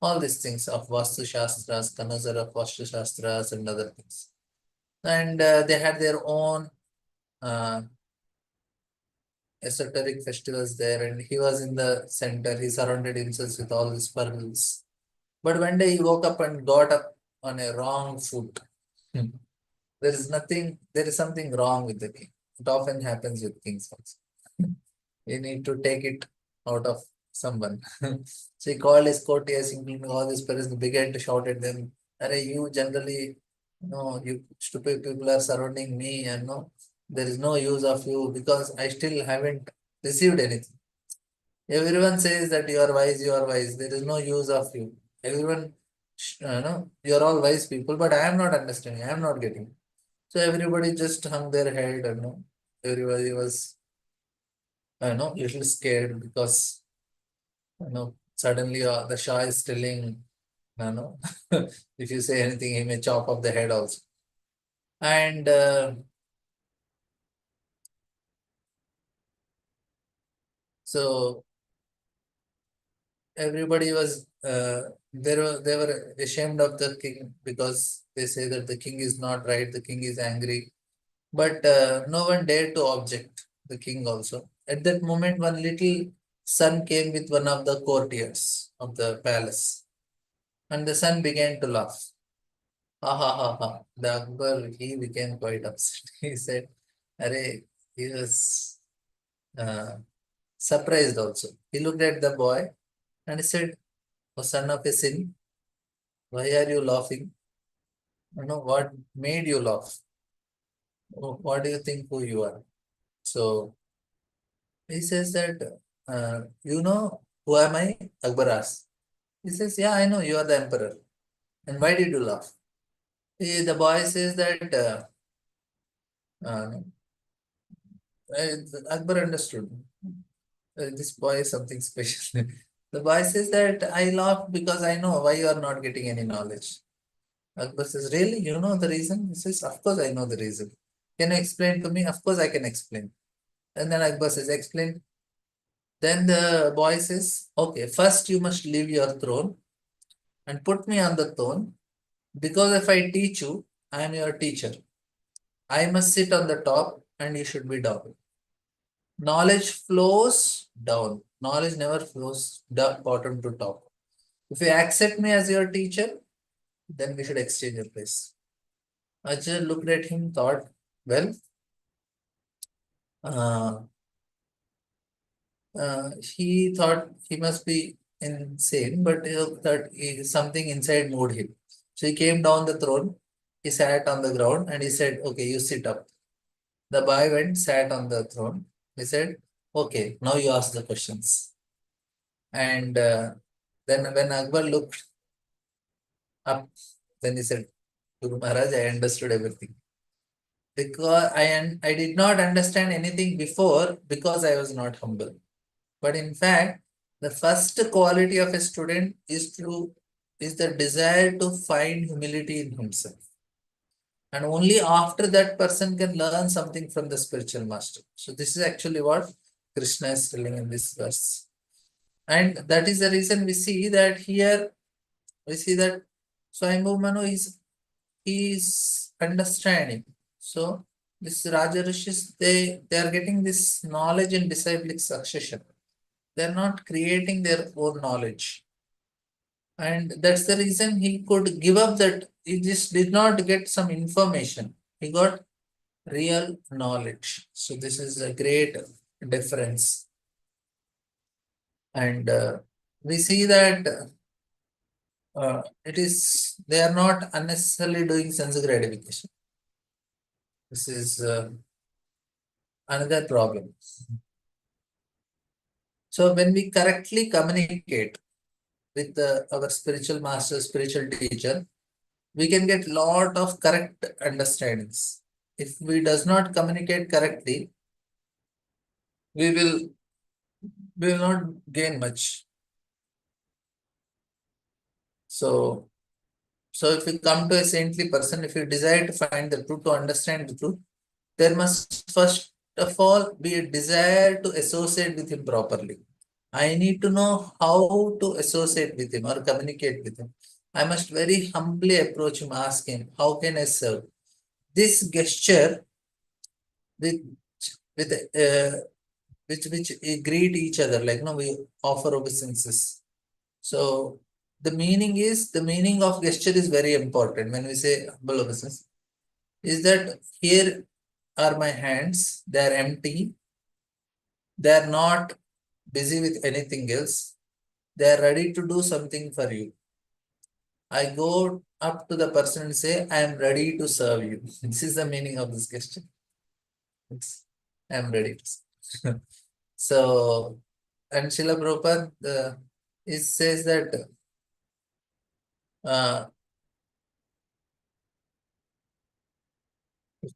all these things of Vastu Shastras, Kanazar of Vastu Shastras and other things. And they had their own esoteric festivals there, and he was in the center. He surrounded himself with all these pearls. But one day he woke up and got up on a wrong foot. There is something wrong with the king. It often happens with kings also. You need to take it out of someone. So he called his courtiers, including all these parents, began to shout at them, "Arey, you generally, you stupid people are surrounding me, and there is no use of you because I still haven't received anything. Everyone says that you are wise, you are wise. There is no use of you. Everyone, you are all wise people, but I am not understanding. I am not getting." So everybody just hung their head, and everybody was, little scared because, suddenly the Shah is telling, if you say anything, he may chop off the head also. And so everybody was, they were ashamed of the king because they say that the king is not right, the king is angry. But no one dared to object, the king also. At that moment, one little son came with one of the courtiers of the palace. And the son began to laugh. Ha ha ha ha. The Akbar, he became quite upset. He said, Arey, he was surprised also. He looked at the boy and he said, "O son of a sin, why are you laughing? What made you laugh? What do you think who you are?" So he says that, who am I? Akbar asks. He says, yeah, I know you are the emperor. And why did you laugh? The boy says that Akbar understood. This boy is something special. The boy says that I laughed because I know why you are not getting any knowledge. Akbar says, really? You know the reason? He says, of course I know the reason. Can you explain to me? Of course I can explain. And then Akbar says, explain. Then the boy says, okay, first you must leave your throne and put me on the throne, because if I teach you, I am your teacher. I must sit on the top and you should be down. Knowledge flows down. Knowledge never flows bottom to top. If you accept me as your teacher, then we should exchange your place. Ajay looked at him, thought, well, he thought he must be insane, but something inside moved him. So he came down the throne, he sat on the ground and he said, okay, you sit up. The boy went, sat on the throne. He said, okay, now you ask the questions. And then when Akbar looked up, then he said, Guru Maharaj, I understood everything. Because I did not understand anything before because I was not humble. But in fact, the first quality of a student is the desire to find humility in himself. And only after that person can learn something from the spiritual master. So this is actually what Krishna is telling in this verse. And that is the reason we see that here, we see that Swayambhuva Manu is understanding. So this Raja Rishis, they are getting this knowledge in disciplic succession. They are not creating their own knowledge. And that's the reason he could give up that. He just did not get some information. He got real knowledge. So this is a great difference. And we see that they are not unnecessarily doing sense gratification. This is another problem. So when we correctly communicate with our spiritual master, spiritual teacher, we can get lot of correct understandings. If we does not communicate correctly, we will not gain much. So if we come to a saintly person, if you desire to find the truth, to understand the truth, there must first of all be a desire to associate with him properly. I need to know how to associate with him or communicate with him. I must very humbly approach him, ask him, how can I serve? This gesture which greet each other, like we offer obeisances. So the meaning of gesture is very important when we say humble obeisance. Is that here are my hands, they are empty, they are not busy with anything else, they are ready to do something for you. I go up to the person and say, I am ready to serve you. This is the meaning of this gesture. I am ready to serve. So, and Srila Prabhupada it says that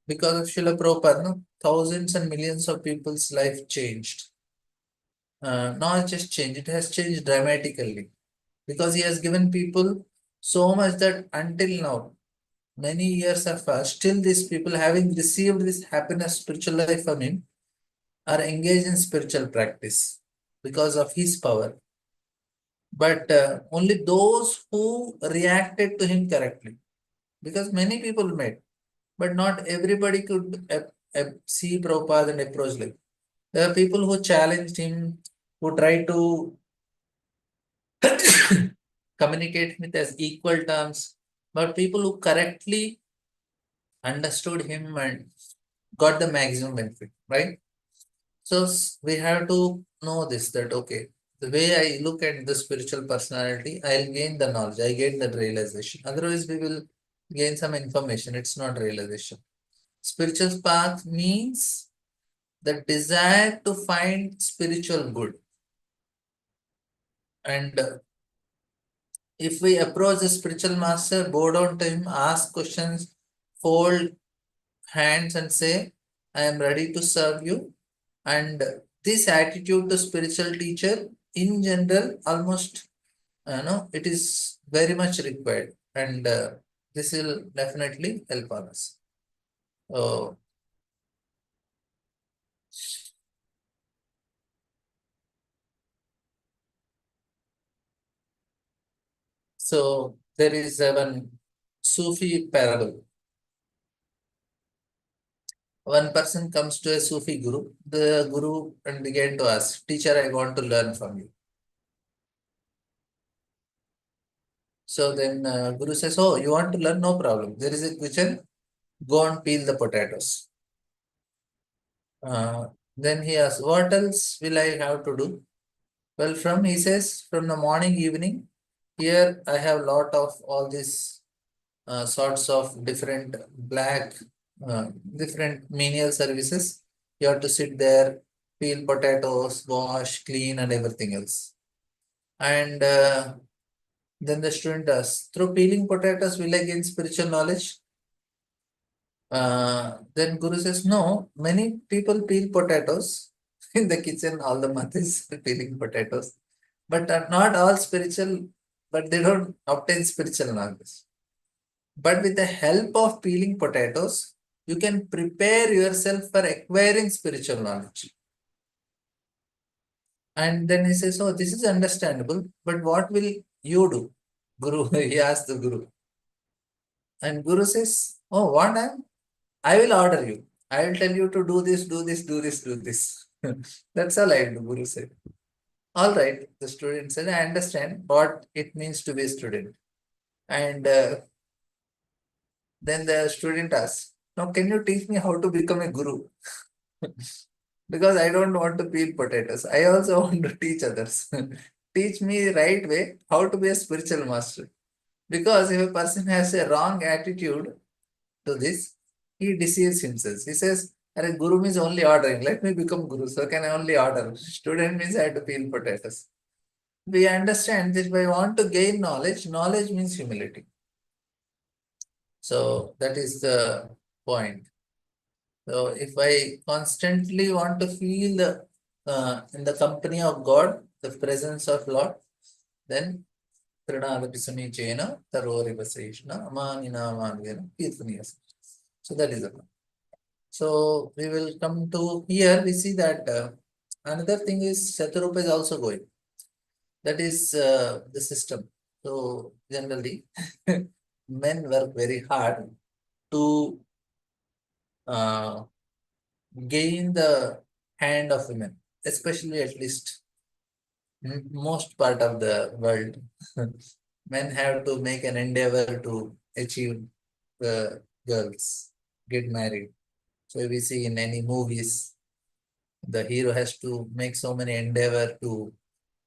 because of Srila Prabhupada, thousands and millions of people's life changed. Not just changed, it has changed dramatically. Because he has given people so much that until now, many years have passed, still these people having received this happiness, spiritual life from him, are engaged in spiritual practice because of his power. But only those who reacted to him correctly. Because many people met, but not everybody could see Prabhupada and approach like. There are people who challenged him, who tried to communicate with as equal terms, but people who correctly understood him and got the maximum benefit, right? So we have to know this, that okay, the way I look at the spiritual personality, I'll gain the knowledge, I gain the realization. Otherwise, we will gain some information. It's not realization. Spiritual path means the desire to find spiritual good. And if we approach the spiritual master, bow down to him, ask questions, fold hands and say, I am ready to serve you. And this attitude to spiritual teacher in general, almost, it is very much required. And this will definitely help us. So there is one Sufi parable. One person comes to a Sufi guru, the guru and began to ask, teacher, I want to learn from you. So then guru says, oh, you want to learn? No problem. There is a kitchen, go and peel the potatoes. Then he asks, what else will I have to do? Well, he says, from the morning, evening, here I have lot of all these sorts of different different menial services. You have to sit there, peel potatoes, wash, clean, and everything else. And then the student asks, through peeling potatoes, will I gain spiritual knowledge? Then Guru says, no, many people peel potatoes in the kitchen, all the mothers peeling potatoes, but are not all spiritual, but they don't obtain spiritual knowledge. But with the help of peeling potatoes, you can prepare yourself for acquiring spiritual knowledge. And then he says, oh, this is understandable, but what will you do? Guru, he asked the Guru. And Guru says, oh, what I will order you. I will tell you to do this, do this, do this, do this. That's all I do, Guru said. All right, the student said, I understand what it means to be a student. And then the student asked, now can you teach me how to become a Guru? Because I don't want to peel potatoes. I also want to teach others. Teach me right way how to be a spiritual master. Because if a person has a wrong attitude to this, he deceives himself. He says, Guru means only ordering. Let me become Guru. So can I only order? Student means I have to peel potatoes. We understand that if I want to gain knowledge, knowledge means humility. So that is the point. So if I constantly want to feel in the company of God, the presence of Lord, then so that is the point. So we will come to here. We see that another thing is Shatarupa is also going. That is the system. So generally, men work very hard to gain the hand of women, especially at least most part of the world. Men have to make an endeavor to achieve the girls, get married. So we see in any movies, the hero has to make so many endeavor to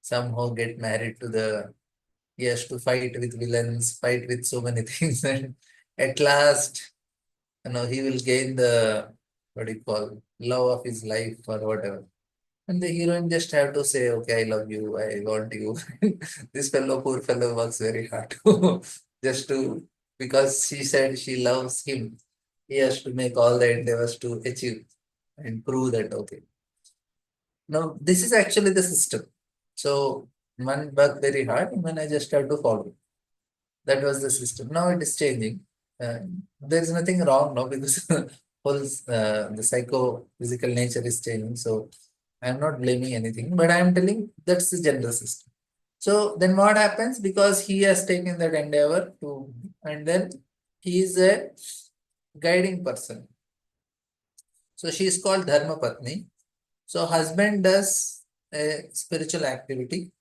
somehow get married to he has to fight with villains, fight with so many things, and at last, he will gain the, love of his life or whatever. And the heroine just have to say, okay, I love you, I want you. This poor fellow works very hard just because she said she loves him. He has to make all the endeavors to achieve and prove that, okay. Now, this is actually the system. So, man worked very hard, and I just have to follow. That was the system. Now it is changing. There is nothing wrong now because the psycho-physical nature is changing. So, I am not blaming anything, but I am telling that's the general system. So then what happens? Because he has taken that endeavor and then he is a guiding person. So she is called Dharma Patni. So husband does a spiritual activity,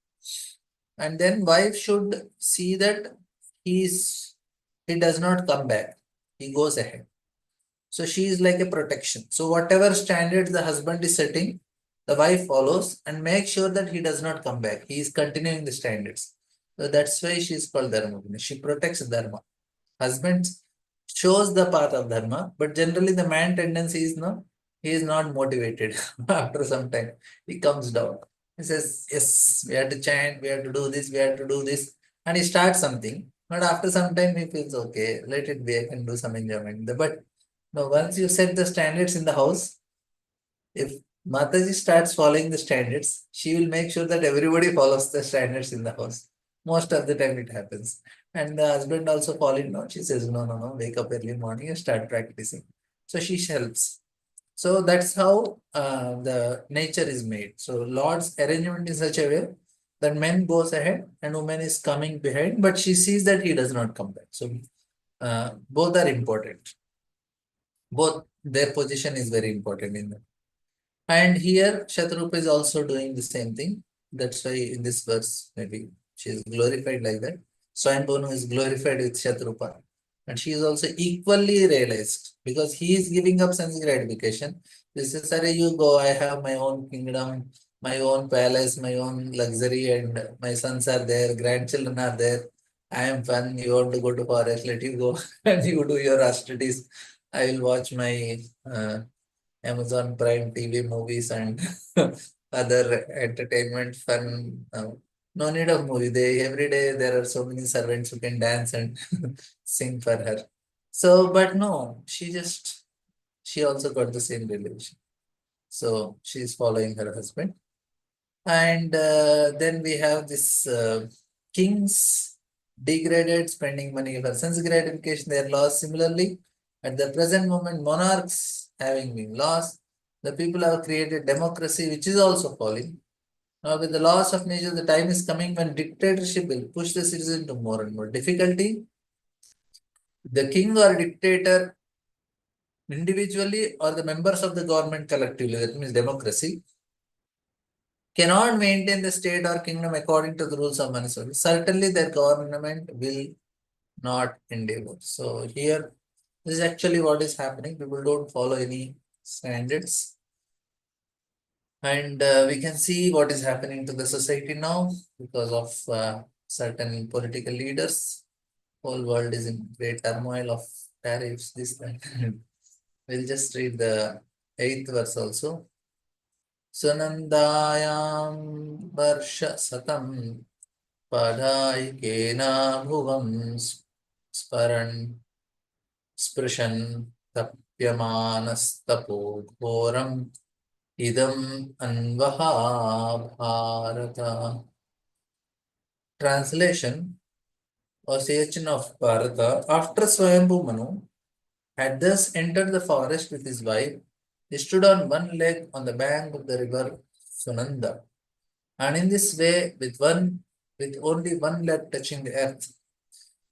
and then wife should see that he does not come back. He goes ahead. So she is like a protection. So whatever standards the husband is setting, the wife follows and makes sure that he does not come back. He is continuing the standards. So that's why she is called Dharma. She protects Dharma. Husband shows the path of Dharma, but generally the man tendency is he is not motivated. After some time, he comes down. He says, yes, we have to chant, we have to do this, we have to do this. And he starts something. But after some time, he feels, okay, let it be, I can do some enjoyment. But now, once you set the standards in the house, if Mataji starts following the standards, she will make sure that everybody follows the standards in the house. Most of the time it happens. And the husband also follows. No, she says, no, wake up early morning and start practicing. So she helps. So that's how the nature is made. So Lord's arrangement is such a way that man goes ahead and woman is coming behind, but she sees that he does not come back. So both are important. Both their position is very important in them. And here Shatarupa is also doing the same thing. That's why in this verse, maybe she is glorified like that. Swayambhuva Manu is glorified with Shatarupa. And she is also equally realized because he is giving up sense gratification. This is, you go, I have my own kingdom, my own palace, my own luxury, and my sons are there, grandchildren are there. I am fun. You want to go to forest? Let you go and you do your austerities. I will watch my Amazon Prime TV movies and other entertainment fun. No need of movie. They every day there are so many servants who can dance and sing for her. So, but no, she also got the same relation. So she is following her husband. And then we have this kings degraded, spending money for sense gratification, they are lost. Similarly, at the present moment, monarchs having been lost, the people have created democracy, which is also falling. Now, with the loss of nature, the time is coming when dictatorship will push the citizen to more and more difficulty. The king or dictator, individually or the members of the government collectively, that means democracy, cannot maintain the state or kingdom according to the rules of Manaswami. Certainly, their government will not endeavor. So, here, this is actually what is happening. People don't follow any standards. And we can see what is happening to the society now because of certain political leaders. Whole world is in great turmoil of tariffs, this, that. We'll just read the 8th verse also. Sunandayam Varsha Satam Padhaikena Bhuvam Sparan Sprishan Tapyamanastapo Ghoram Idam Anvaha Bharata. Translation or suggestion of Bharata. After Swayambhuva Manu had thus entered the forest with his wife, he stood on one leg on the bank of the river Sunanda, and in this way, with only one leg touching the earth,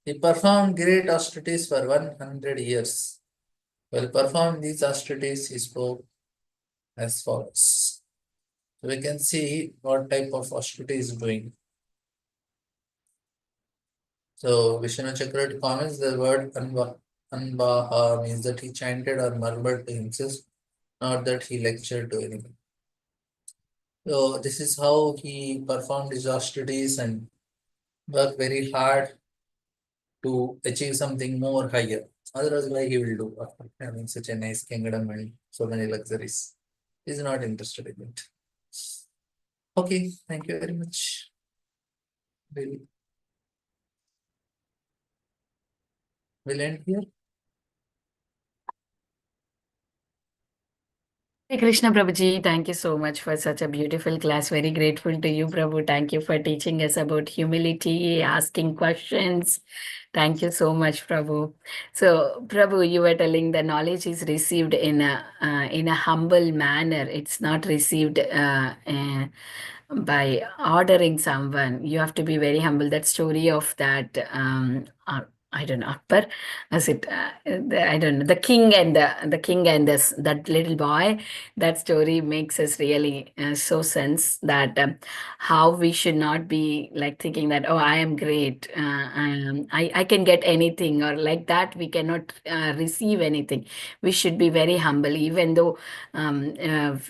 he performed great austerities for 100 years. While performing these austerities, he spoke as follows. So we can see what type of austerity is doing. So Vishnu Chakravarti comments the word Anbaha means that he chanted or murmured to himself, not that he lectured to anyone. So this is how he performed his austerities and worked very hard to achieve something more higher. Otherwise, why he will do after having such a nice kingdom and so many luxuries? He is not interested in it. Okay, thank you very much. Really. We'll end here. Hey Krishna Prabhuji, thank you so much for such a beautiful class. Very grateful to you, Prabhu. Thank you for teaching us about humility, asking questions. Thank you so much, Prabhu. So, Prabhu, you were telling the knowledge is received in a humble manner. It's not received by ordering someone. You have to be very humble. That story of that I don't know, Akbar, as it, I don't know, the king and that little boy. That story makes us really so sense that how we should not be like thinking that, oh, I am great, I can get anything, or like that we cannot receive anything. We should be very humble, even though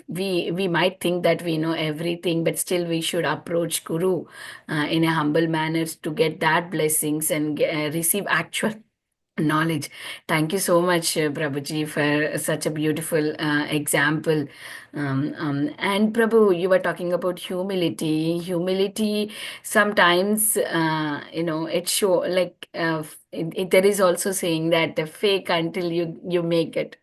we might think that we know everything, but still we should approach Guru in a humble manner to get that blessings and receive actual knowledge. Thank you so much, Prabhuji, for such a beautiful example. And Prabhu, you were talking about humility. Humility sometimes, it show like there is also saying that fake until you make it.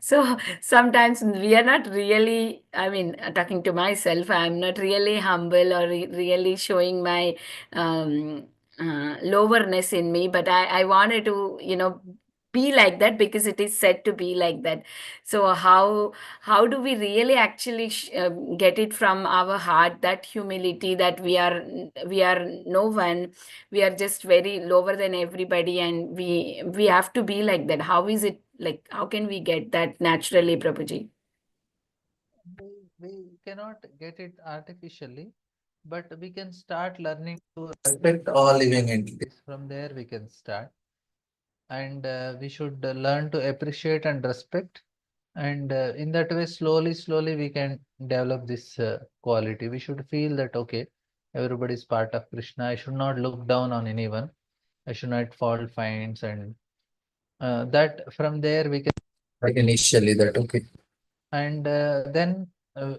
So sometimes we are not really. I mean, talking to myself, I'm not really humble or really showing my lowerness in me, but I wanted to, be like that because it is said to be like that. So how do we really actually get it from our heart, that humility, that we are no one, we are just very lower than everybody, and we have to be like that? How is it, like, how can we get that naturally, Prabhuji? We cannot get it artificially, but we can start learning to respect all living entities. From there, we can start. And we should learn to appreciate and respect And in that way, slowly we can develop this quality. We should feel that, okay, everybody is part of Krishna. I should not look down on anyone. I should not fall finds, and that from there we can like initially that, okay. And then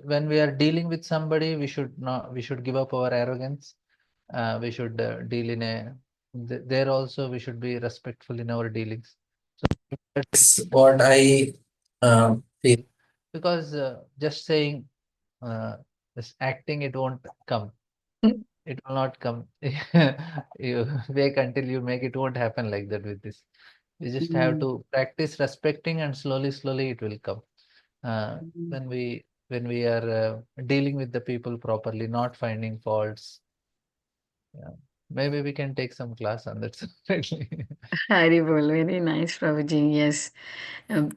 when we are dealing with somebody, we should give up our arrogance. We should deal in a there also we should be respectful in our dealings. So that's what I feel, because just saying this acting, it won't come. It will not come. You wait until you make it, won't happen like that with this. We just have to practice respecting, and slowly it will come. When we are dealing with the people properly, not finding faults. Yeah. Maybe we can take some class on that separately. Haribol, very nice, Prabhuji. Yes. Um,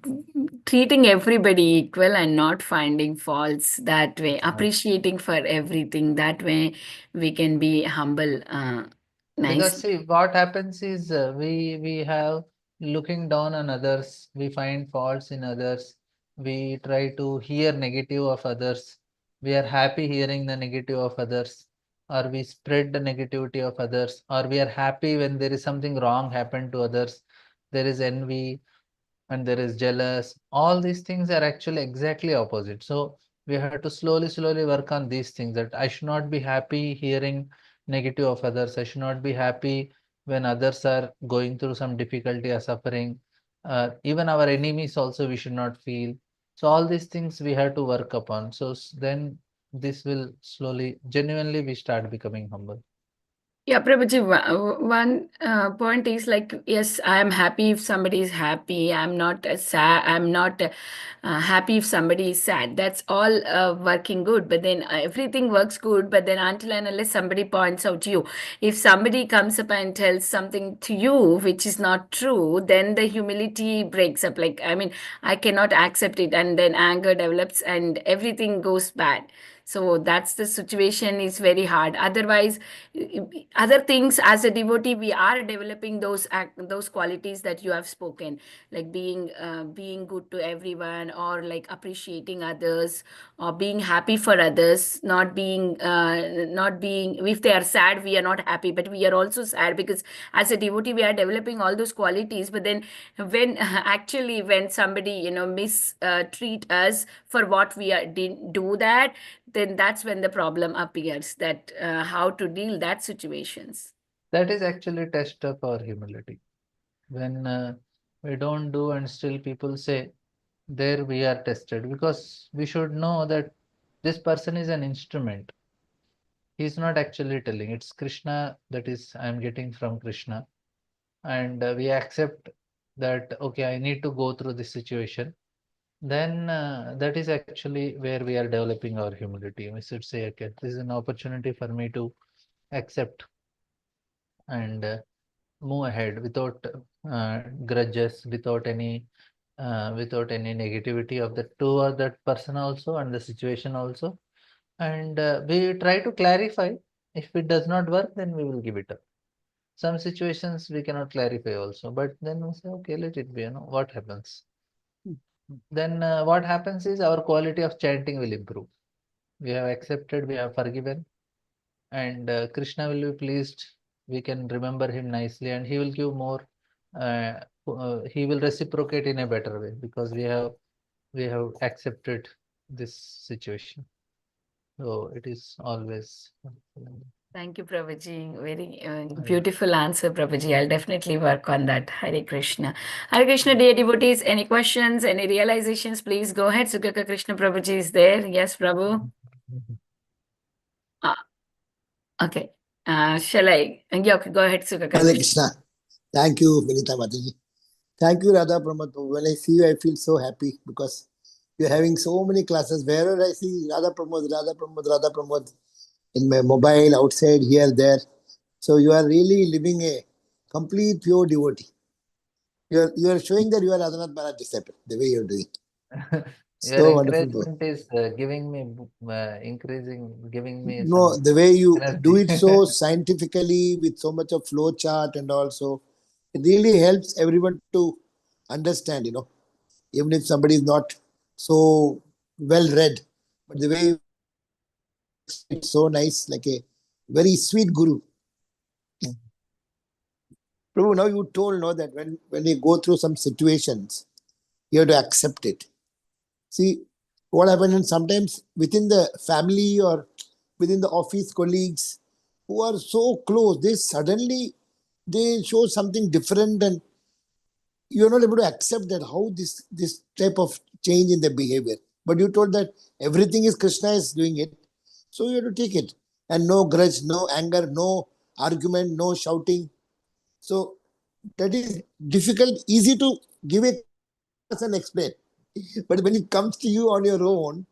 Treating everybody equal and not finding faults that way, appreciating for everything that way, we can be humble. Nice. Because see, what happens is we have looking down on others, we find faults in others, we try to hear negative of others, we are happy hearing the negative of others, or we spread the negativity of others, or we are happy when there is something wrong happened to others, there is envy and there is jealous. All these things are actually exactly opposite. So we have to slowly work on these things, that I should not be happy hearing negative of others. I should not be happy when others are going through some difficulty or suffering. Even our enemies also we should not feel. So all these things we have to work upon. So then this will slowly, genuinely we start becoming humble. Yeah, Prabhuji, one point is like, yes, I am happy if somebody is happy. I'm not sad. I'm not happy if somebody is sad. That's all working good. But then everything works good. But then until and unless somebody points out to you, if somebody comes up and tells something to you which is not true, then the humility breaks up. Like, I mean, I cannot accept it. And then anger develops and everything goes bad. So that's the situation is very hard. Otherwise, other things as a devotee, we are developing those qualities that you have spoken, like being good to everyone, or like appreciating others, or being happy for others, not being if they are sad, we are not happy, but we are also sad, because as a devotee we are developing all those qualities. But then when actually when somebody mistreat us for what we didn't do that, then that's when the problem appears, that how to deal that situations. That is actually test of our humility. When we don't do and still people say, there we are tested, because we should know that this person is an instrument. He's not actually telling. It's Krishna, that is, I'm getting from Krishna. And we accept that, okay, I need to go through this situation. Then that is actually where we are developing our humility. We should say, okay, this is an opportunity for me to accept and move ahead without grudges, without any negativity of the two or that person also and the situation also. And we try to clarify. If it does not work, then we will give it up. Some situations we cannot clarify also, but then we say, okay, let it be, what happens. Then what happens is our quality of chanting will improve. We have accepted, we have forgiven, and Krishna will be pleased. We can remember him nicely, and he will give more. He will reciprocate in a better way, because we have accepted this situation. So it is always. Thank you, Prabhuji. Very beautiful answer, Prabhuji. I'll definitely work on that. Hare Krishna. Hare Krishna, dear devotees. Any questions, any realizations, please go ahead. Sugaka Krishna Prabhuji is there. Yes, Prabhu. Okay. Shall I? Yeah, okay, go ahead, Sugaka. Hare Krishna. Thank you, Vinita Mataji. Thank you, Radha Pramod. When I see you, I feel so happy, because you're having so many classes. Wherever I see Radha Pramod, Radha Pramod, Radha Pramod, in my mobile, outside, here, there. So you are really living a complete pure devotee. You are showing that you are Radhanath Maharaj disciple, the way you're doing. Your wonderful. encouragement is giving me giving me No, some the way you energy. do it so scientifically, with so much of flow chart, and also it really helps everyone to understand, even if somebody is not so well read, but the way it's so nice, like a very sweet guru. Prabhu, now you told no that when you go through some situations, you have to accept it. See what happens, and sometimes within the family or within the office colleagues who are so close, they show something different, and you're not able to accept that how this type of change in their behavior. But you told that everything is Krishna is doing it, so you have to take it, and no grudge, no anger, no argument, no shouting. So that is difficult, easy to give a class and explain, but when it comes to you on your own,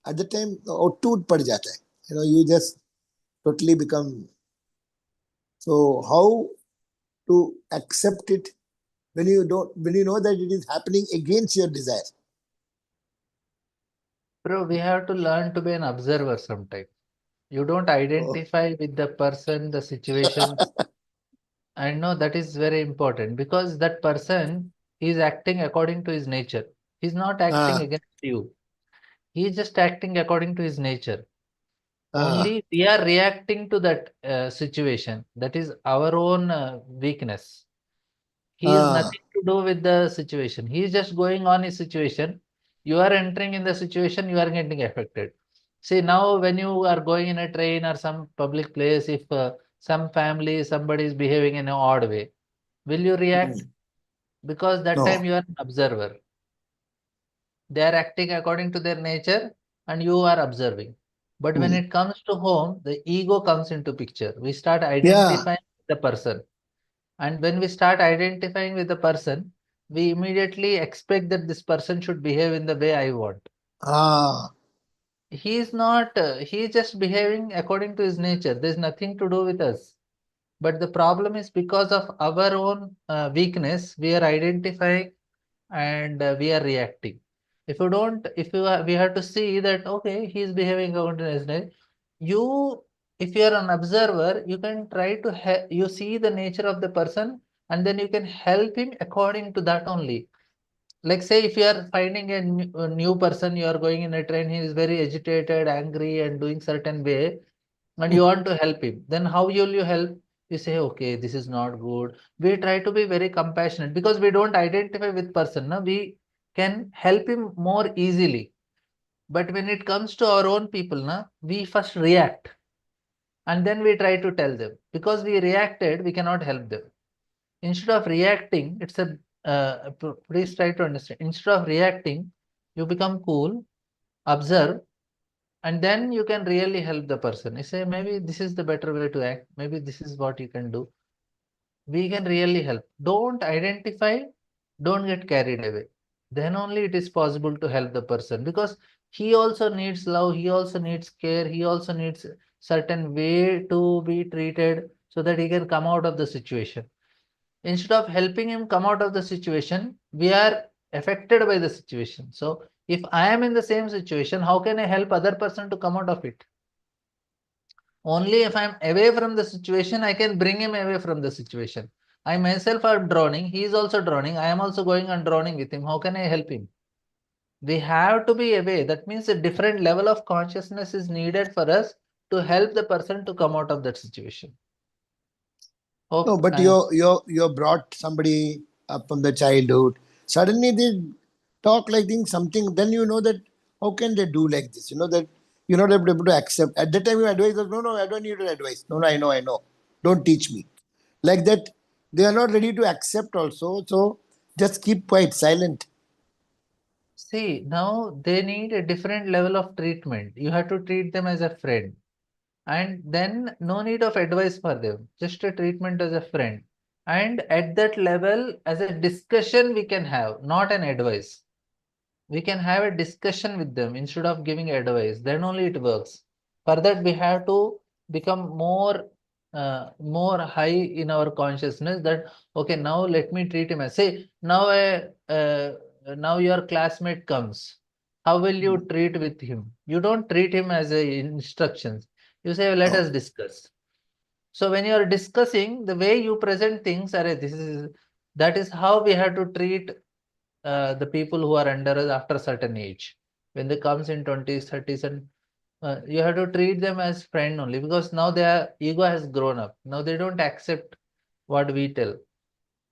at the time, टूट पड़ जाता है. You just totally become. So how to accept it when you know that it is happening against your desire? Bro, we have to learn to be an observer sometime. You don't identify with the person, the situation. I know that is very important because that person is acting according to his nature. He's not acting against you. He is just acting according to his nature. Only we are reacting to that situation. That is our own weakness. He is nothing to do with the situation. He is just going on his situation. You are entering in the situation, you are getting affected. See, now when you are going in a train or some public place, if some family, somebody is behaving in an odd way, will you react? Because that time No. you are an observer. They are acting according to their nature and you are observing. But when it comes to home, the ego comes into picture. We start identifying the person. And when we start identifying with the person, we immediately expect that this person should behave in the way I want. He is not, he is just behaving according to his nature. There's nothing to do with us. But the problem is because of our own weakness, we are identifying and we are reacting. If you don't, we have to see that, okay, he is behaving according to his nature. If you are an observer, you can try to, you see the nature of the person and then you can help him according to that only. Like say, if you are finding a new person, you are going in a train, he is very agitated, angry and doing certain way, and you want to help him, then how will you help? You say, okay, this is not good. We try to be very compassionate because we don't identify with person. No? We can help him more easily. But when it comes to our own people, na, we first react and then we try to tell them. Because we reacted, we cannot help them. Instead of reacting, please try to understand. Instead of reacting, you become cool, observe, and then you can really help the person. You say, maybe this is the better way to act. Maybe this is what you can do. We can really help. Don't identify, don't get carried away. Then only it is possible to help the person because he also needs love. He also needs care. He also needs certain way to be treated so that he can come out of the situation. Instead of helping him come out of the situation, we are affected by the situation. So if I am in the same situation, how can I help other person to come out of it? Only if I'm away from the situation, I can bring him away from the situation. I myself am drowning. He is also drowning. I am also going and drowning with him. How can I help him? We have to be away. That means a different level of consciousness is needed for us to help the person to come out of that situation. No, but you brought somebody up from the childhood. Suddenly they talk like something. Then you know that how can they do like this? You know that you're not able to accept. At that time you advise us, no, I don't need your advice. No, I know. Don't teach me. Like that, they are not ready to accept also. So just keep quiet, silent. See, now they need a different level of treatment. You have to treat them as a friend. And then no need of advice for them, just a treatment as a friend. And at that level, as a discussion we can have, not an advice. We can have a discussion with them instead of giving advice. Then only it works. For that, we have to become more high in our consciousness that, okay, now let me treat him as, say, now your classmate comes. How will you treat with him? You don't treat him as a instructions. You say, let us discuss. So when you are discussing, the way you present things, that is how we have to treat the people who are under us after a certain age. When they comes in 20s, 30s, and you have to treat them as friend only, because now their ego has grown up. Now they don't accept what we tell.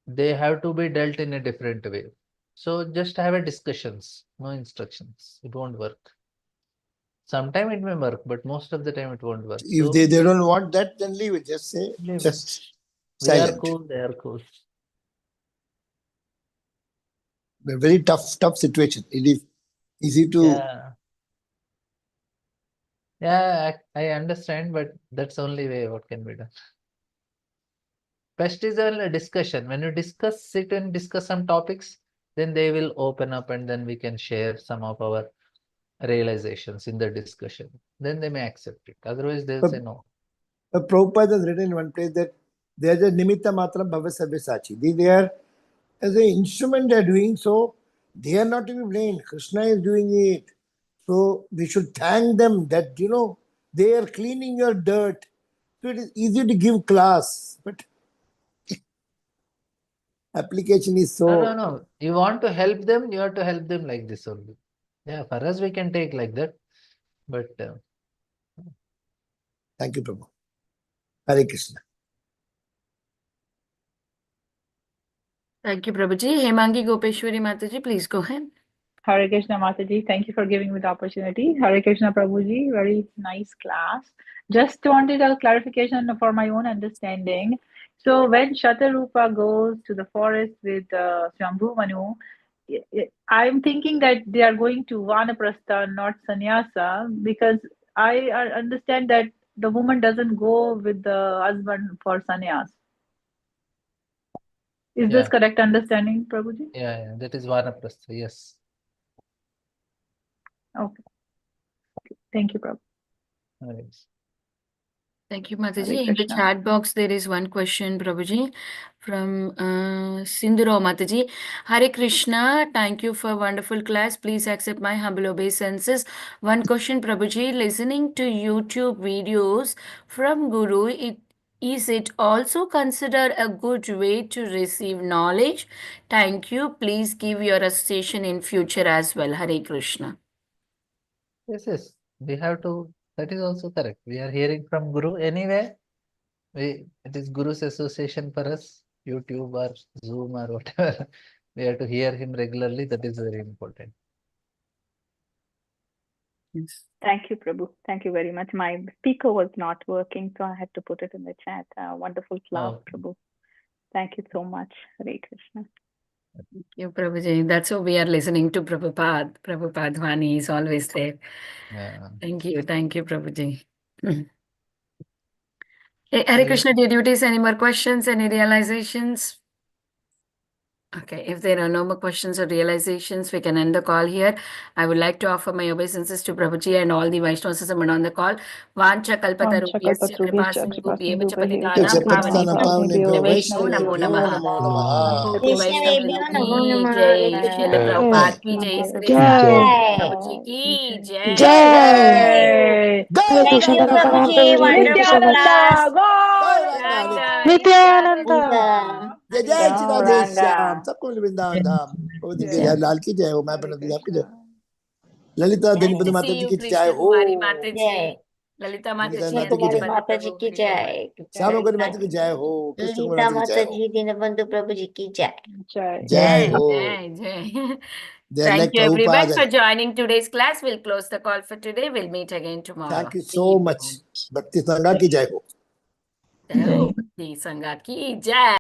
They have to be dealt in a different way. So just have a discussions, no instructions. It won't work. Sometime it may work, but most of the time it won't work. If So they don't want that, then leave it. Just say, leave it. just We are silent. cool, they are cool. A very tough situation. It is easy to. Yeah, I understand, but that's only way what can be done. Best is a discussion. When you sit and discuss some topics, then they will open up, and then we can share some of our realizations in the discussion. Then they may accept it. Otherwise, they'll say no. Prabhupada has written in one place that they are the nimitta matram bhavasabhyasachi. They are as an instrument they are doing, so they are not to be blamed. Krishna is doing it. So we should thank them that, they are cleaning your dirt. So it is easy to give class, but application is so. No. You want to help them, you have to help them like this only. Yeah, for us, we can take like that. But Thank you, Prabhu. Hare Krishna. Thank you, Prabhuji. Hemangi Gopeshwari Mataji, please go ahead. Hare Krishna Mataji, thank you for giving me the opportunity. Hare Krishna Prabhuji, very nice class. Just wanted a clarification for my own understanding. So when Shatarupa goes to the forest with Swayambhuva Manu, I'm thinking that they are going to Vanaprastha, not sannyasa, because I understand that the woman doesn't go with the husband for sannyas. Is this correct understanding, Prabhuji? Yeah, that is Vanaprastha, yes. Okay. Thank you, Prabhu. Nice. Thank you, Mataji. In the chat box, there is one question, Prabhuji, from Sindhuro Mataji. Hare Krishna, thank you for wonderful class. Please accept my humble obeisances. One question, Prabhuji. Listening to YouTube videos from Guru, is it also considered a good way to receive knowledge? Thank you. Please give your association in future as well. Hare Krishna. Yes. We have to. That is also correct. We are hearing from Guru anyway. It is Guru's association for us, YouTube or Zoom or whatever. We have to hear him regularly. That is very important. Yes. Thank you, Prabhu. Thank you very much. My speaker was not working, so I had to put it in the chat. Wonderful class, Prabhu. Thank you so much. Hare Krishna. Thank you, Prabhuji. That's why we are listening to Prabhupada. Prabhupada Vani is always there. Yeah. Thank you, Prabhuji. Hare Krishna, dear devotees, any more questions, any realizations? Okay, if there are no more questions or realizations, we can end the call here. I would like to offer my obeisances to Prabhuji and all the Vaishnavas on the call. Vancha kalpatarubhyasya kripa sindhubhyev cha patitanam pavanebhyo Vaishnaveyo namo namaha. Koti Vaishnava ki jai, Srila Prabhupada ki jai, Sri Prabhuji ki jai. Jai. Thank you, Prabhuji. Wonderful class. Nityananda. जय श्री राधे श्याम सबको वृंदावन धाम प्रभु की जय लाल की जय हो मैं प्रभु की जय ललिता धनीपति माता जी की जय हो ललिता माता जी की जय श्यामकुमारी माता की जय हो कृष्ण ललिता माता जी दीनबंधु प्रभु जी की जय जय हो Thank you everyone for joining today's class. We'll close the call for today. We'll meet again tomorrow. Thank you so much. Bhakti Sanga की जय हो Bhakti Sanga की जय